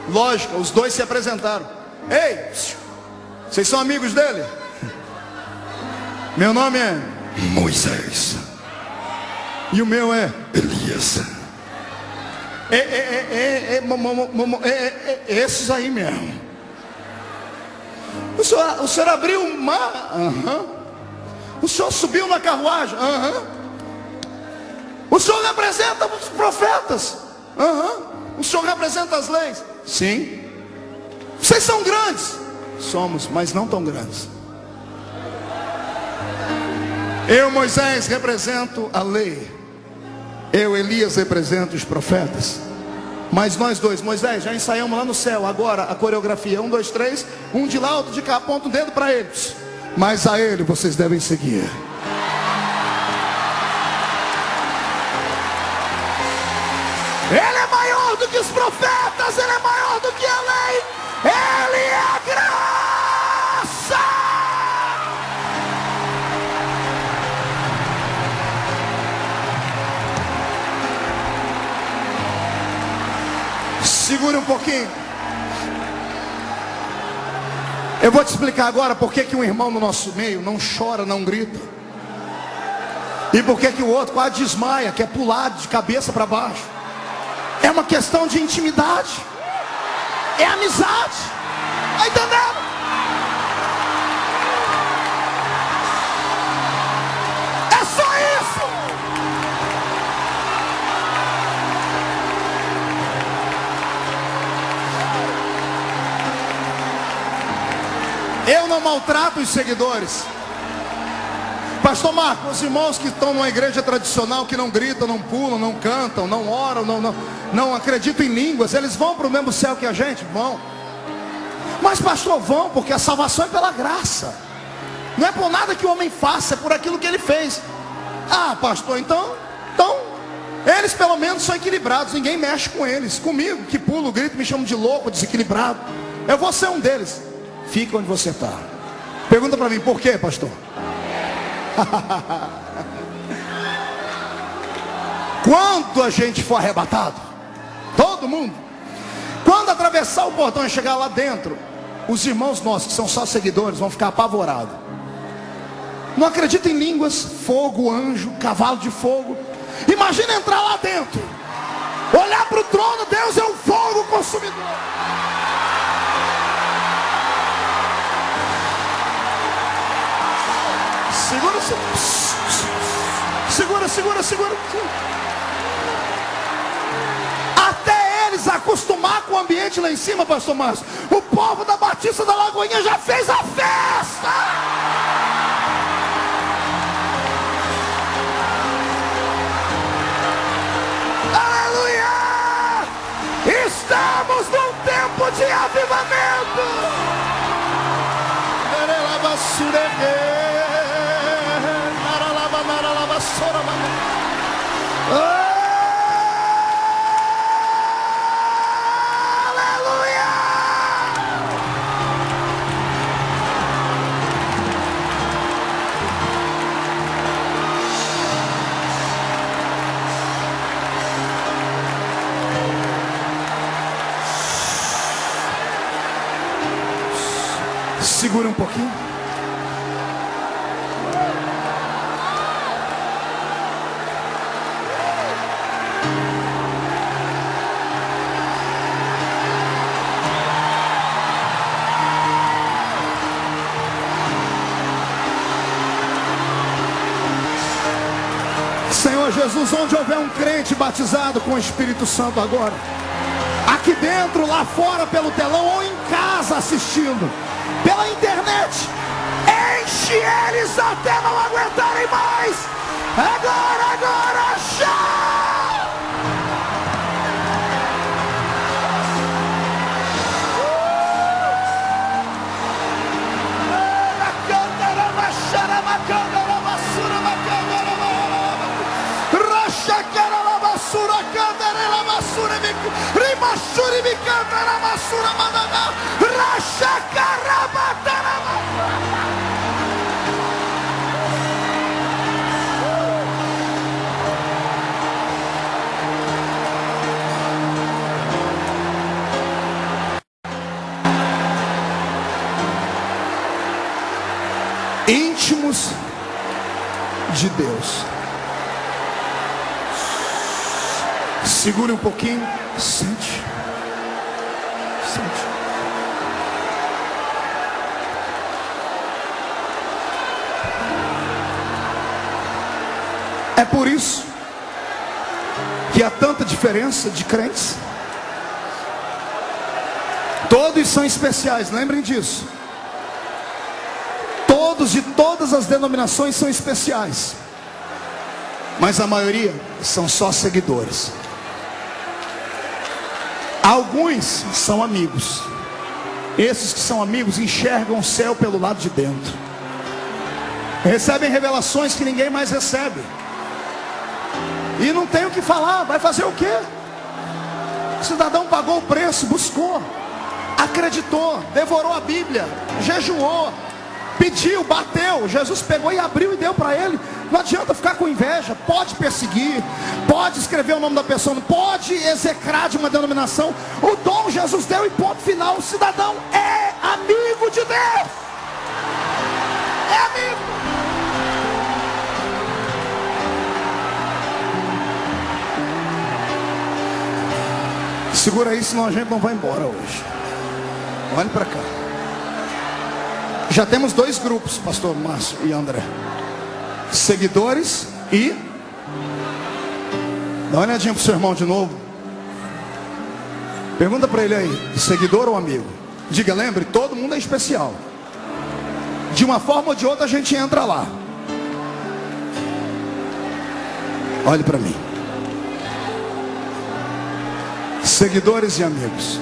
Lógico, os 2 se apresentaram. Ei, vocês são amigos dele? Meu nome é Moisés. E o meu é Elias. Esses aí mesmo. O senhor abriu o mar? O senhor subiu na carruagem? O senhor representa os profetas? O senhor representa as leis? Sim. Vocês são grandes? Somos, mas não tão grandes. Eu, Moisés, represento a lei. Eu, Elias, represento os profetas. Mas nós 2, Moisés, já ensaiamos lá no céu. Agora a coreografia, 1, 2, 3. Um de lá, outro de cá, aponta o dedo para eles. Mas a ele vocês devem seguir. Ele é maior do que os profetas. Ele é maior do que a lei. Ele é a graça. Segure um pouquinho. Eu vou te explicar agora por que um irmão no nosso meio não chora, não grita. E por que o outro quase desmaia, quer pular de cabeça para baixo. É uma questão de intimidade. É amizade. Está entendendo? É só isso. Eu não maltrato os seguidores. Pastor Marco, os irmãos que estão numa igreja tradicional, que não gritam, não pulam, não cantam, não oram, não acreditam em línguas, eles vão para o mesmo céu que a gente? Vão. Mas pastor, vão, porque a salvação é pela graça. Não é por nada que o homem faça, é por aquilo que ele fez. Ah, pastor, então eles pelo menos são equilibrados, ninguém mexe com eles. Comigo, que pulo, grito, me chamam de louco, desequilibrado. Eu vou ser um deles. Fica onde você está. Pergunta para mim, por quê, pastor? Quando a gente for arrebatado, todo mundo, quando atravessar o portão e chegar lá dentro, os irmãos nossos que são só seguidores vão ficar apavorados. Não acreditam em línguas, fogo, anjo, cavalo de fogo. Imagina entrar lá dentro, olhar para o trono, Deus é um fogo consumidor. Segura, segura, segura. Até eles acostumar com o ambiente lá em cima, pastor Márcio, o povo da Batista da Lagoinha já fez a festa. Aleluia! Estamos num tempo de avivamento. Segura um pouquinho. Senhor Jesus, onde houver um crente batizado com o Espírito Santo agora, aqui dentro, lá fora pelo telão ou em casa assistindo pela internet, enche eles até não aguentarem mais. Agora, agora, já! Íntimos de Deus. Segure um pouquinho. Sente. Sente. É por isso que há tanta diferença de crentes. Todos são especiais, lembrem disso. Todos de todas as denominações são especiais, mas a maioria são só seguidores. Alguns são amigos. Esses que são amigos enxergam o céu pelo lado de dentro, recebem revelações que ninguém mais recebe, e não tem o que falar. Vai fazer o quê? O cidadão pagou o preço, buscou, acreditou, devorou a Bíblia, jejuou, pediu, bateu. Jesus pegou e abriu e deu para ele. Não adianta ficar com inveja. Pode perseguir, pode escrever o nome da pessoa, não pode execrar de uma denominação. O dom Jesus deu e ponto final. O cidadão é amigo de Deus. É amigo. Segura aí, senão a gente não vai embora hoje. Olhe para cá. Já temos dois grupos, pastor Márcio e André: seguidores e... Dá uma olhadinha pro seu irmão de novo. Pergunta para ele aí: seguidor ou amigo? Diga, lembre, todo mundo é especial. De uma forma ou de outra a gente entra lá. Olhe para mim. Seguidores e amigos.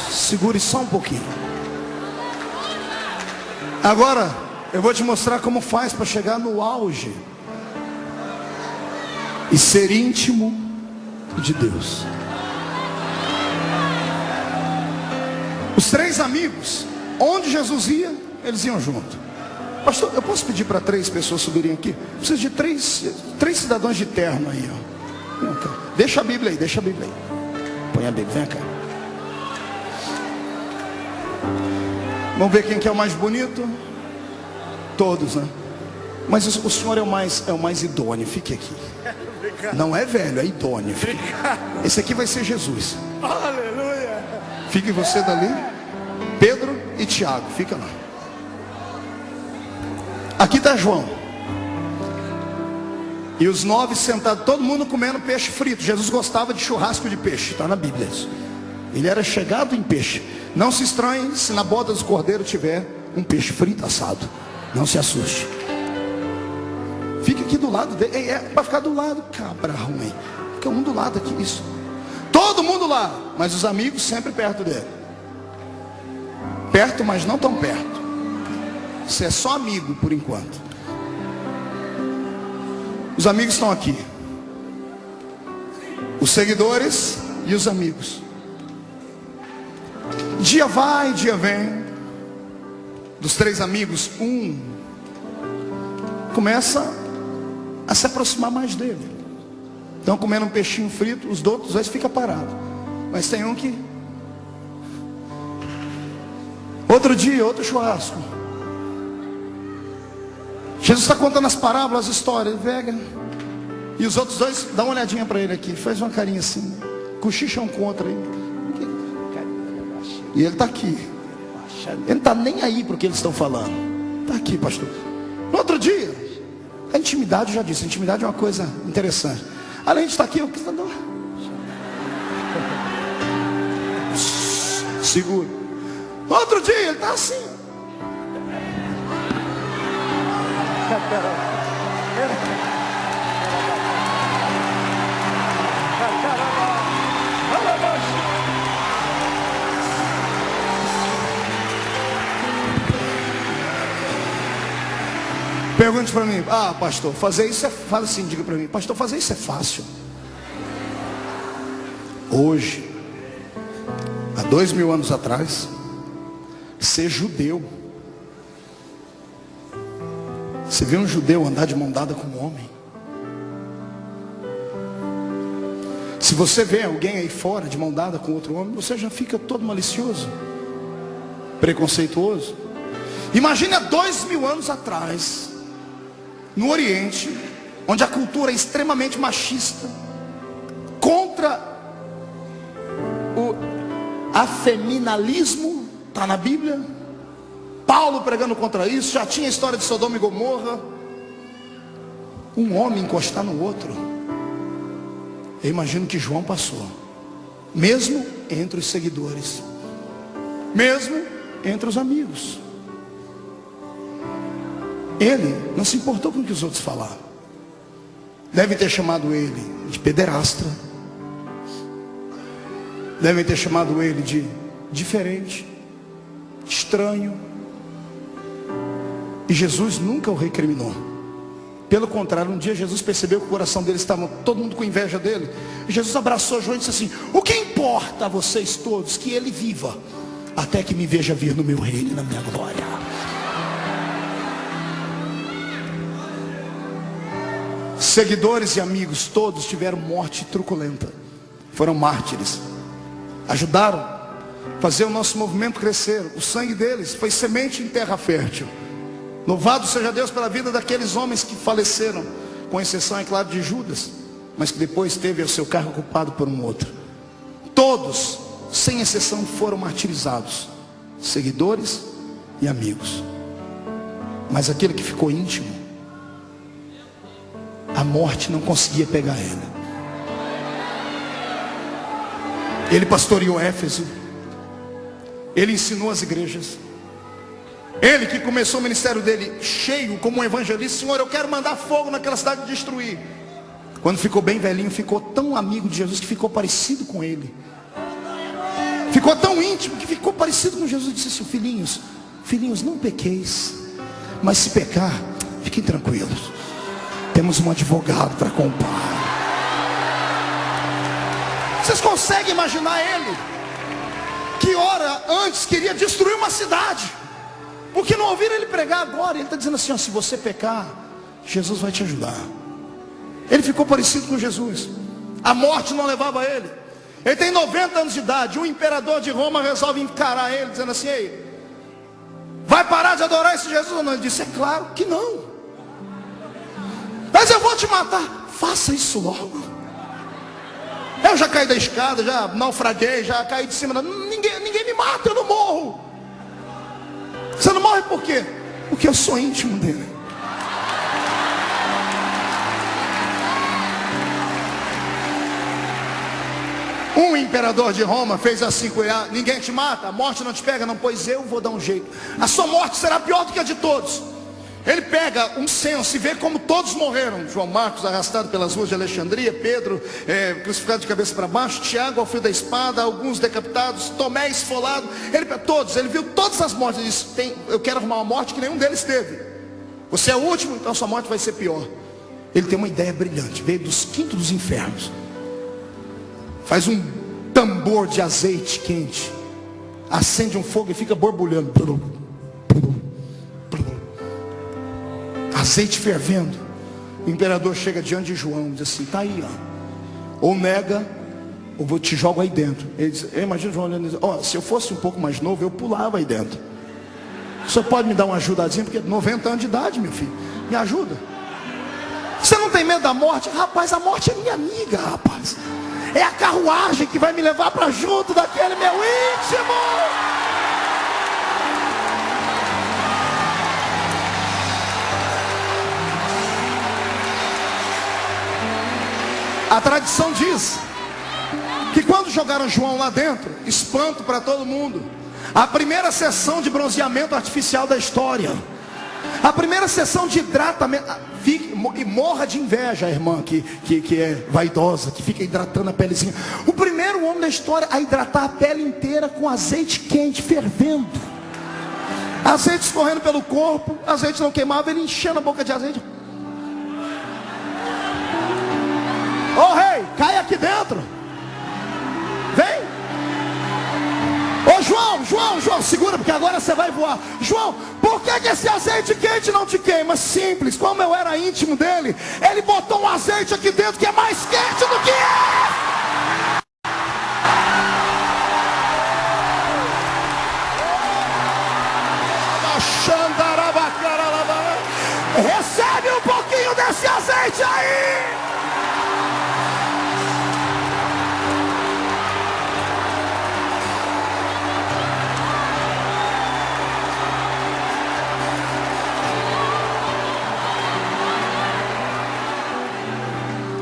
Segure só um pouquinho. Agora eu vou te mostrar como faz para chegar no auge e ser íntimo de Deus. Os três amigos, onde Jesus ia, eles iam junto. Pastor, eu posso pedir para 3 pessoas subirem aqui? Preciso de três cidadãos de terno aí, ó. Deixa a Bíblia aí, deixa a Bíblia aí. Põe a Bíblia, vem cá. Vamos ver quem que é o mais bonito. Todos, né? Mas o senhor é o mais idôneo. Fique aqui. Não é velho, é idôneo. Esse aqui vai ser Jesus. Aleluia. Fique você dali. Pedro e Tiago, fica lá. Aqui está João. E os 9 sentados, todo mundo comendo peixe frito. Jesus gostava de churrasco de peixe, está na Bíblia isso. Ele era chegado em peixe. Não se estranhe se na boda do cordeiro tiver um peixe frito assado. Não se assuste. Fica aqui do lado dele. É para ficar do lado, cabra ruim. Fica um do lado aqui, isso. Todo mundo lá, mas os amigos sempre perto dele. Perto, mas não tão perto. Você é só amigo por enquanto. Os amigos estão aqui. Os seguidores e os amigos. Dia vai, dia vem. Dos 3 amigos, um começa a se aproximar mais dele. Estão comendo um peixinho frito, os outros dois ficam parados. Mas tem um que... Outro dia, outro churrasco. Jesus está contando as parábolas, as histórias. Ele pega. E os outros dois, dá uma olhadinha para ele aqui. Faz uma carinha assim. Cochicham contra ele. E ele está aqui. Ele não está nem aí para o que eles estão falando. Está aqui, pastor. No outro dia, a intimidade, eu já disse, a intimidade é uma coisa interessante. Além de estar aqui, eu quis dar. Seguro. No outro dia, ele está assim. Pergunte para mim, pastor, fazer isso é fácil. Assim, diga para mim, pastor, fazer isso é fácil. Hoje, há 2000 anos atrás, ser judeu. Você vê um judeu andar de mão dada com um homem. Se você vê alguém aí fora de mão dada com outro homem, você já fica todo malicioso, preconceituoso. Imagine há 2000 anos atrás, no Oriente, onde a cultura é extremamente machista, contra o afeminalismo, está na Bíblia. Paulo pregando contra isso, já tinha a história de Sodoma e Gomorra. Um homem encostar no outro. Eu imagino que João passou, mesmo entre os seguidores, mesmo entre os amigos. Ele não se importou com o que os outros falaram. Devem ter chamado ele de pederastra. Devem ter chamado ele de diferente, estranho. E Jesus nunca o recriminou. Pelo contrário, um dia Jesus percebeu que o coração deles estava todo mundo com inveja dele. E Jesus abraçou João e disse assim: o que importa a vocês todos que ele viva, até que me veja vir no meu reino e na minha glória. Seguidores e amigos todos tiveram morte truculenta. Foram mártires. Ajudaram a fazer o nosso movimento crescer. O sangue deles foi semente em terra fértil. Louvado seja Deus pela vida daqueles homens que faleceram, com exceção, é claro, de Judas, mas que depois teve o seu cargo ocupado por um outro. Todos, sem exceção, foram martirizados, seguidores e amigos. Mas aquele que ficou íntimo, a morte não conseguia pegar ele. Ele pastoreou Éfeso. Ele ensinou as igrejas. Ele que começou o ministério dele cheio como um evangelista: Senhor, eu quero mandar fogo naquela cidade e destruir. Quando ficou bem velhinho, ficou tão amigo de Jesus que ficou parecido com ele. Ficou tão íntimo que ficou parecido com Jesus. Disse assim: filhinhos, não pequeis, mas se pecar, fiquem tranquilos, temos um advogado para com o Pai. Vocês conseguem imaginar ele, que hora antes queria destruir uma cidade, porque não ouviram ele pregar agora? Ele está dizendo assim: se você pecar, Jesus vai te ajudar. Ele ficou parecido com Jesus. A morte não levava ele. Ele tem 90 anos de idade. O imperador de Roma resolve encarar ele, dizendo assim: ei, vai parar de adorar esse Jesus ou não? Ele disse: é claro que não. Mas eu vou te matar. Faça isso logo. Eu já caí da escada, já naufraguei, já caí de cima. Ninguém me mata, eu não morro. Você não morre por quê? Porque eu sou íntimo dele. Um imperador de Roma fez assim com ele: ninguém te mata, a morte não te pega, não, pois eu vou dar um jeito. A sua morte será pior do que a de todos. Ele pega um censo e vê como todos morreram. João Marcos arrastado pelas ruas de Alexandria, Pedro crucificado de cabeça para baixo, Tiago ao fio da espada, alguns decapitados, Tomé esfolado. Ele viu todas as mortes e disse: eu quero arrumar uma morte que nenhum deles teve. Você é o último, então a sua morte vai ser pior. Ele tem uma ideia brilhante, veio dos quintos dos infernos, faz um tambor de azeite quente, acende um fogo e fica borbulhando, azeite fervendo. O imperador chega diante de João e diz assim: tá aí, ó. Ou nega, ou eu te jogo aí dentro. Ele diz, eu imagino João olhando e diz: se eu fosse um pouco mais novo, eu pulava aí dentro. O senhor pode me dar uma ajudadinha? Porque 90 anos de idade, meu filho, me ajuda. Você não tem medo da morte? Rapaz, a morte é minha amiga, rapaz. É a carruagem que vai me levar para junto daquele meu íntimo. A tradição diz que quando jogaram João lá dentro, espanto para todo mundo. A primeira sessão de bronzeamento artificial da história. A primeira sessão de hidratamento. E morra de inveja a irmã que é vaidosa, que fica hidratando a pelezinha. O primeiro homem da história a hidratar a pele inteira com azeite quente, fervendo. Azeite escorrendo pelo corpo, azeite não queimava, ele enchendo a boca de azeite. Ô rei, cai aqui dentro. Vem. Ô João, segura, porque agora você vai voar. João, por que esse azeite quente não te queima? Simples, como eu era íntimo dele, ele botou um azeite aqui dentro que é mais quente do que recebe um pouquinho desse azeite aí.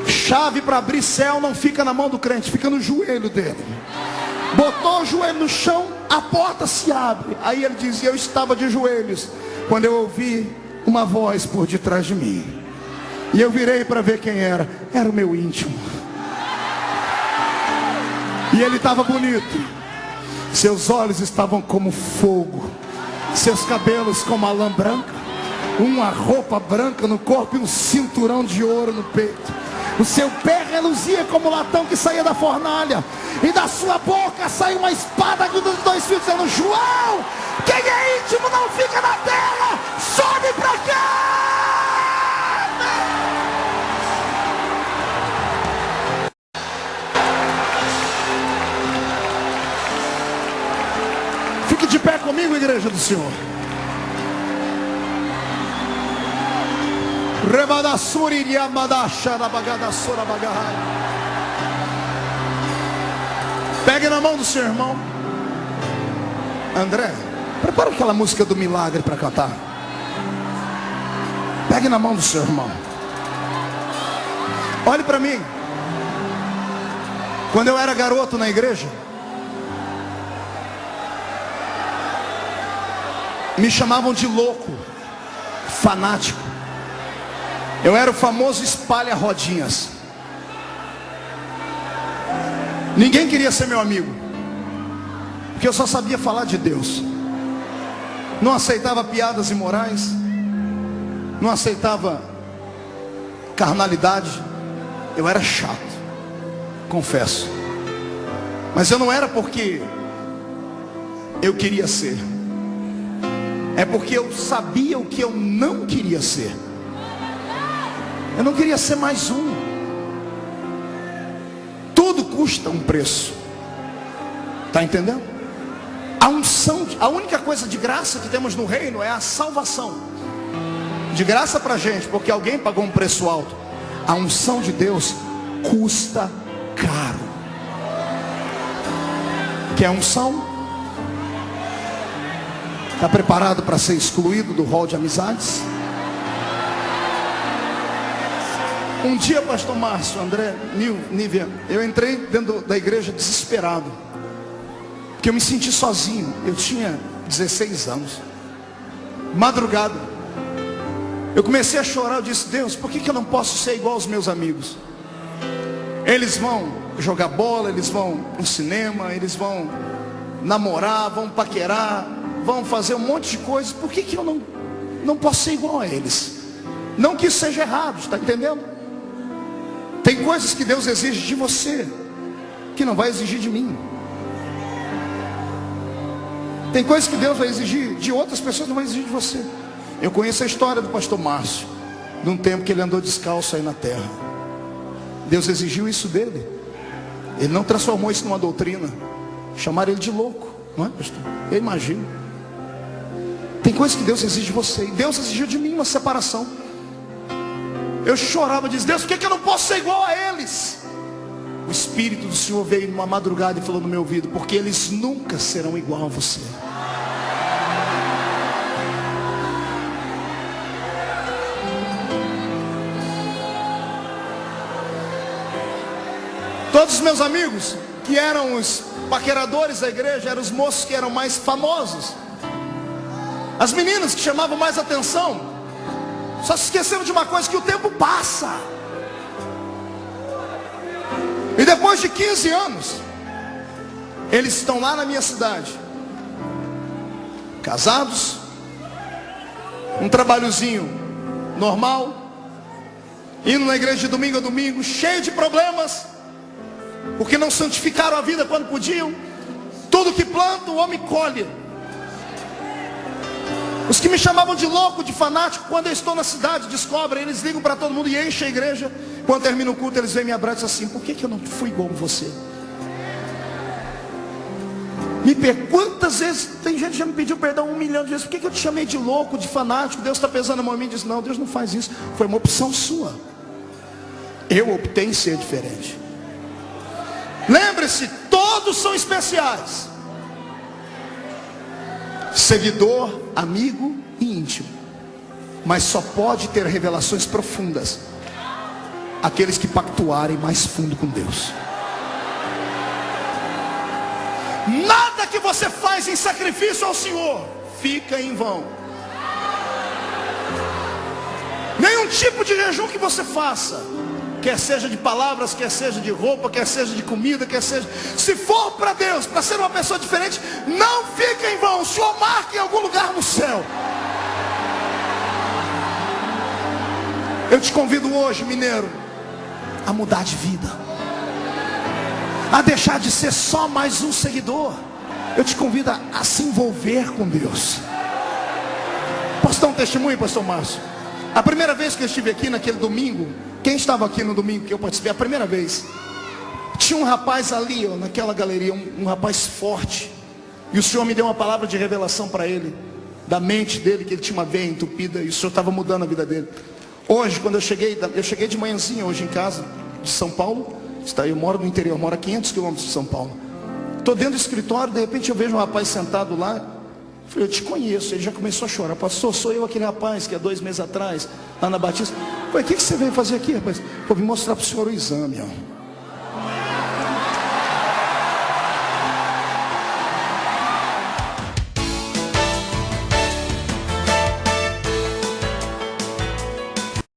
Chave para abrir céu não fica na mão do crente, fica no joelho dele. Botou o joelho no chão, a porta se abre. Aí ele diz: eu estava de joelhos quando eu ouvi uma voz por detrás de mim. E eu virei para ver quem era. Era o meu íntimo. E ele estava bonito. Seus olhos estavam como fogo, seus cabelos como a lã branca, uma roupa branca no corpo e um cinturão de ouro no peito. O seu pé reluzia como o latão que saía da fornalha. E da sua boca saiu uma espada com os dois fios, dizendo: João, quem é íntimo não fica na terra, sobe pra cá. Fique de pé comigo, igreja do Senhor. Pegue na mão do seu irmão. André, prepara aquela música do milagre para cantar. Pegue na mão do seu irmão. Olhe para mim. Quando eu era garoto na igreja, me chamavam de louco, fanático. Eu era o famoso espalha-rodinhas. Ninguém queria ser meu amigo, porque eu só sabia falar de Deus. Não aceitava piadas imorais, não aceitava carnalidade. Eu era chato, confesso. Mas eu não era porque eu queria ser, é porque eu sabia o que eu não queria ser. Eu não queria ser mais um. Tudo custa um preço. Está entendendo? A unção, a única coisa de graça que temos no reino é a salvação. De graça para a gente, porque alguém pagou um preço alto. A unção de Deus custa caro. Quer unção? Está preparado para ser excluído do hall de amizades? Um dia, pastor Márcio, André, Nívia, eu entrei dentro da igreja desesperado, porque eu me senti sozinho. Eu tinha 16 anos, madrugada, eu comecei a chorar. Eu disse: Deus, por que eu não posso ser igual aos meus amigos? Eles vão jogar bola, eles vão pro cinema, eles vão namorar, vão paquerar, vão fazer um monte de coisas. Por que eu não posso ser igual a eles? Não que isso seja errado, está entendendo? Tem coisas que Deus exige de você que não vai exigir de mim. Tem coisas que Deus vai exigir de outras pessoas, não vai exigir de você. Eu conheço a história do pastor Márcio, de um tempo que ele andou descalço aí na terra. Deus exigiu isso dele. Ele não transformou isso numa doutrina. Chamaram ele de louco, não é, pastor? Eu imagino. Tem coisas que Deus exige de você, e Deus exigiu de mim uma separação. Eu chorava, dizia: Deus, por que eu não posso ser igual a eles? O Espírito do Senhor veio numa madrugada e falou no meu ouvido: porque eles nunca serão igual a você. Todos os meus amigos que eram os paqueradores da igreja eram os moços que eram mais famosos. As meninas que chamavam mais atenção só se esqueceram de uma coisa: que o tempo passa. E depois de 15 anos, eles estão lá na minha cidade, casados, um trabalhozinho normal, indo na igreja de domingo a domingo, cheio de problemas, porque não santificaram a vida quando podiam. Tudo que planta o homem colhe. Os que me chamavam de louco, de fanático, quando eu estou na cidade, descobrem, eles ligam para todo mundo e enchem a igreja. Quando termina o culto, eles vêm me abraçam assim: por que eu não fui igual a você? Quantas vezes, tem gente que já me pediu perdão 1 milhão de vezes: por que eu te chamei de louco, de fanático? Deus está pesando a mão em mim. Diz: não, Deus não faz isso, foi uma opção sua. Eu optei em ser diferente. Lembre-se, todos são especiais. Seguidor, amigo e íntimo. Mas só pode ter revelações profundas aqueles que pactuarem mais fundo com Deus. Nada que você faz em sacrifício ao Senhor fica em vão. Nenhum tipo de jejum que você faça, quer seja de palavras, quer seja de roupa, quer seja de comida, quer seja, se for para Deus, para ser uma pessoa diferente, não fica em vão. O Senhor marca em algum lugar no céu. Eu te convido hoje, mineiro, a mudar de vida, a deixar de ser só mais um seguidor. Eu te convido a se envolver com Deus. Posso dar um testemunho, pastor Márcio? A primeira vez que eu estive aqui naquele domingo, quem estava aqui no domingo que eu participei, a primeira vez, tinha um rapaz ali, ó, naquela galeria, um rapaz forte, e o Senhor me deu uma palavra de revelação para ele, da mente dele, que ele tinha uma veia entupida, e o Senhor estava mudando a vida dele. Hoje, quando eu cheguei de manhãzinha hoje em casa, de São Paulo, eu moro no interior, moro a 500 quilômetros de São Paulo. Estou dentro do escritório, de repente eu vejo um rapaz sentado lá. Eu falei: eu te conheço. Ele já começou a chorar: pastor, sou eu aquele rapaz que há 2 meses atrás, lá na Batista. Eu falei: o que você veio fazer aqui, rapaz? Vou vir mostrar para o senhor o exame, ó.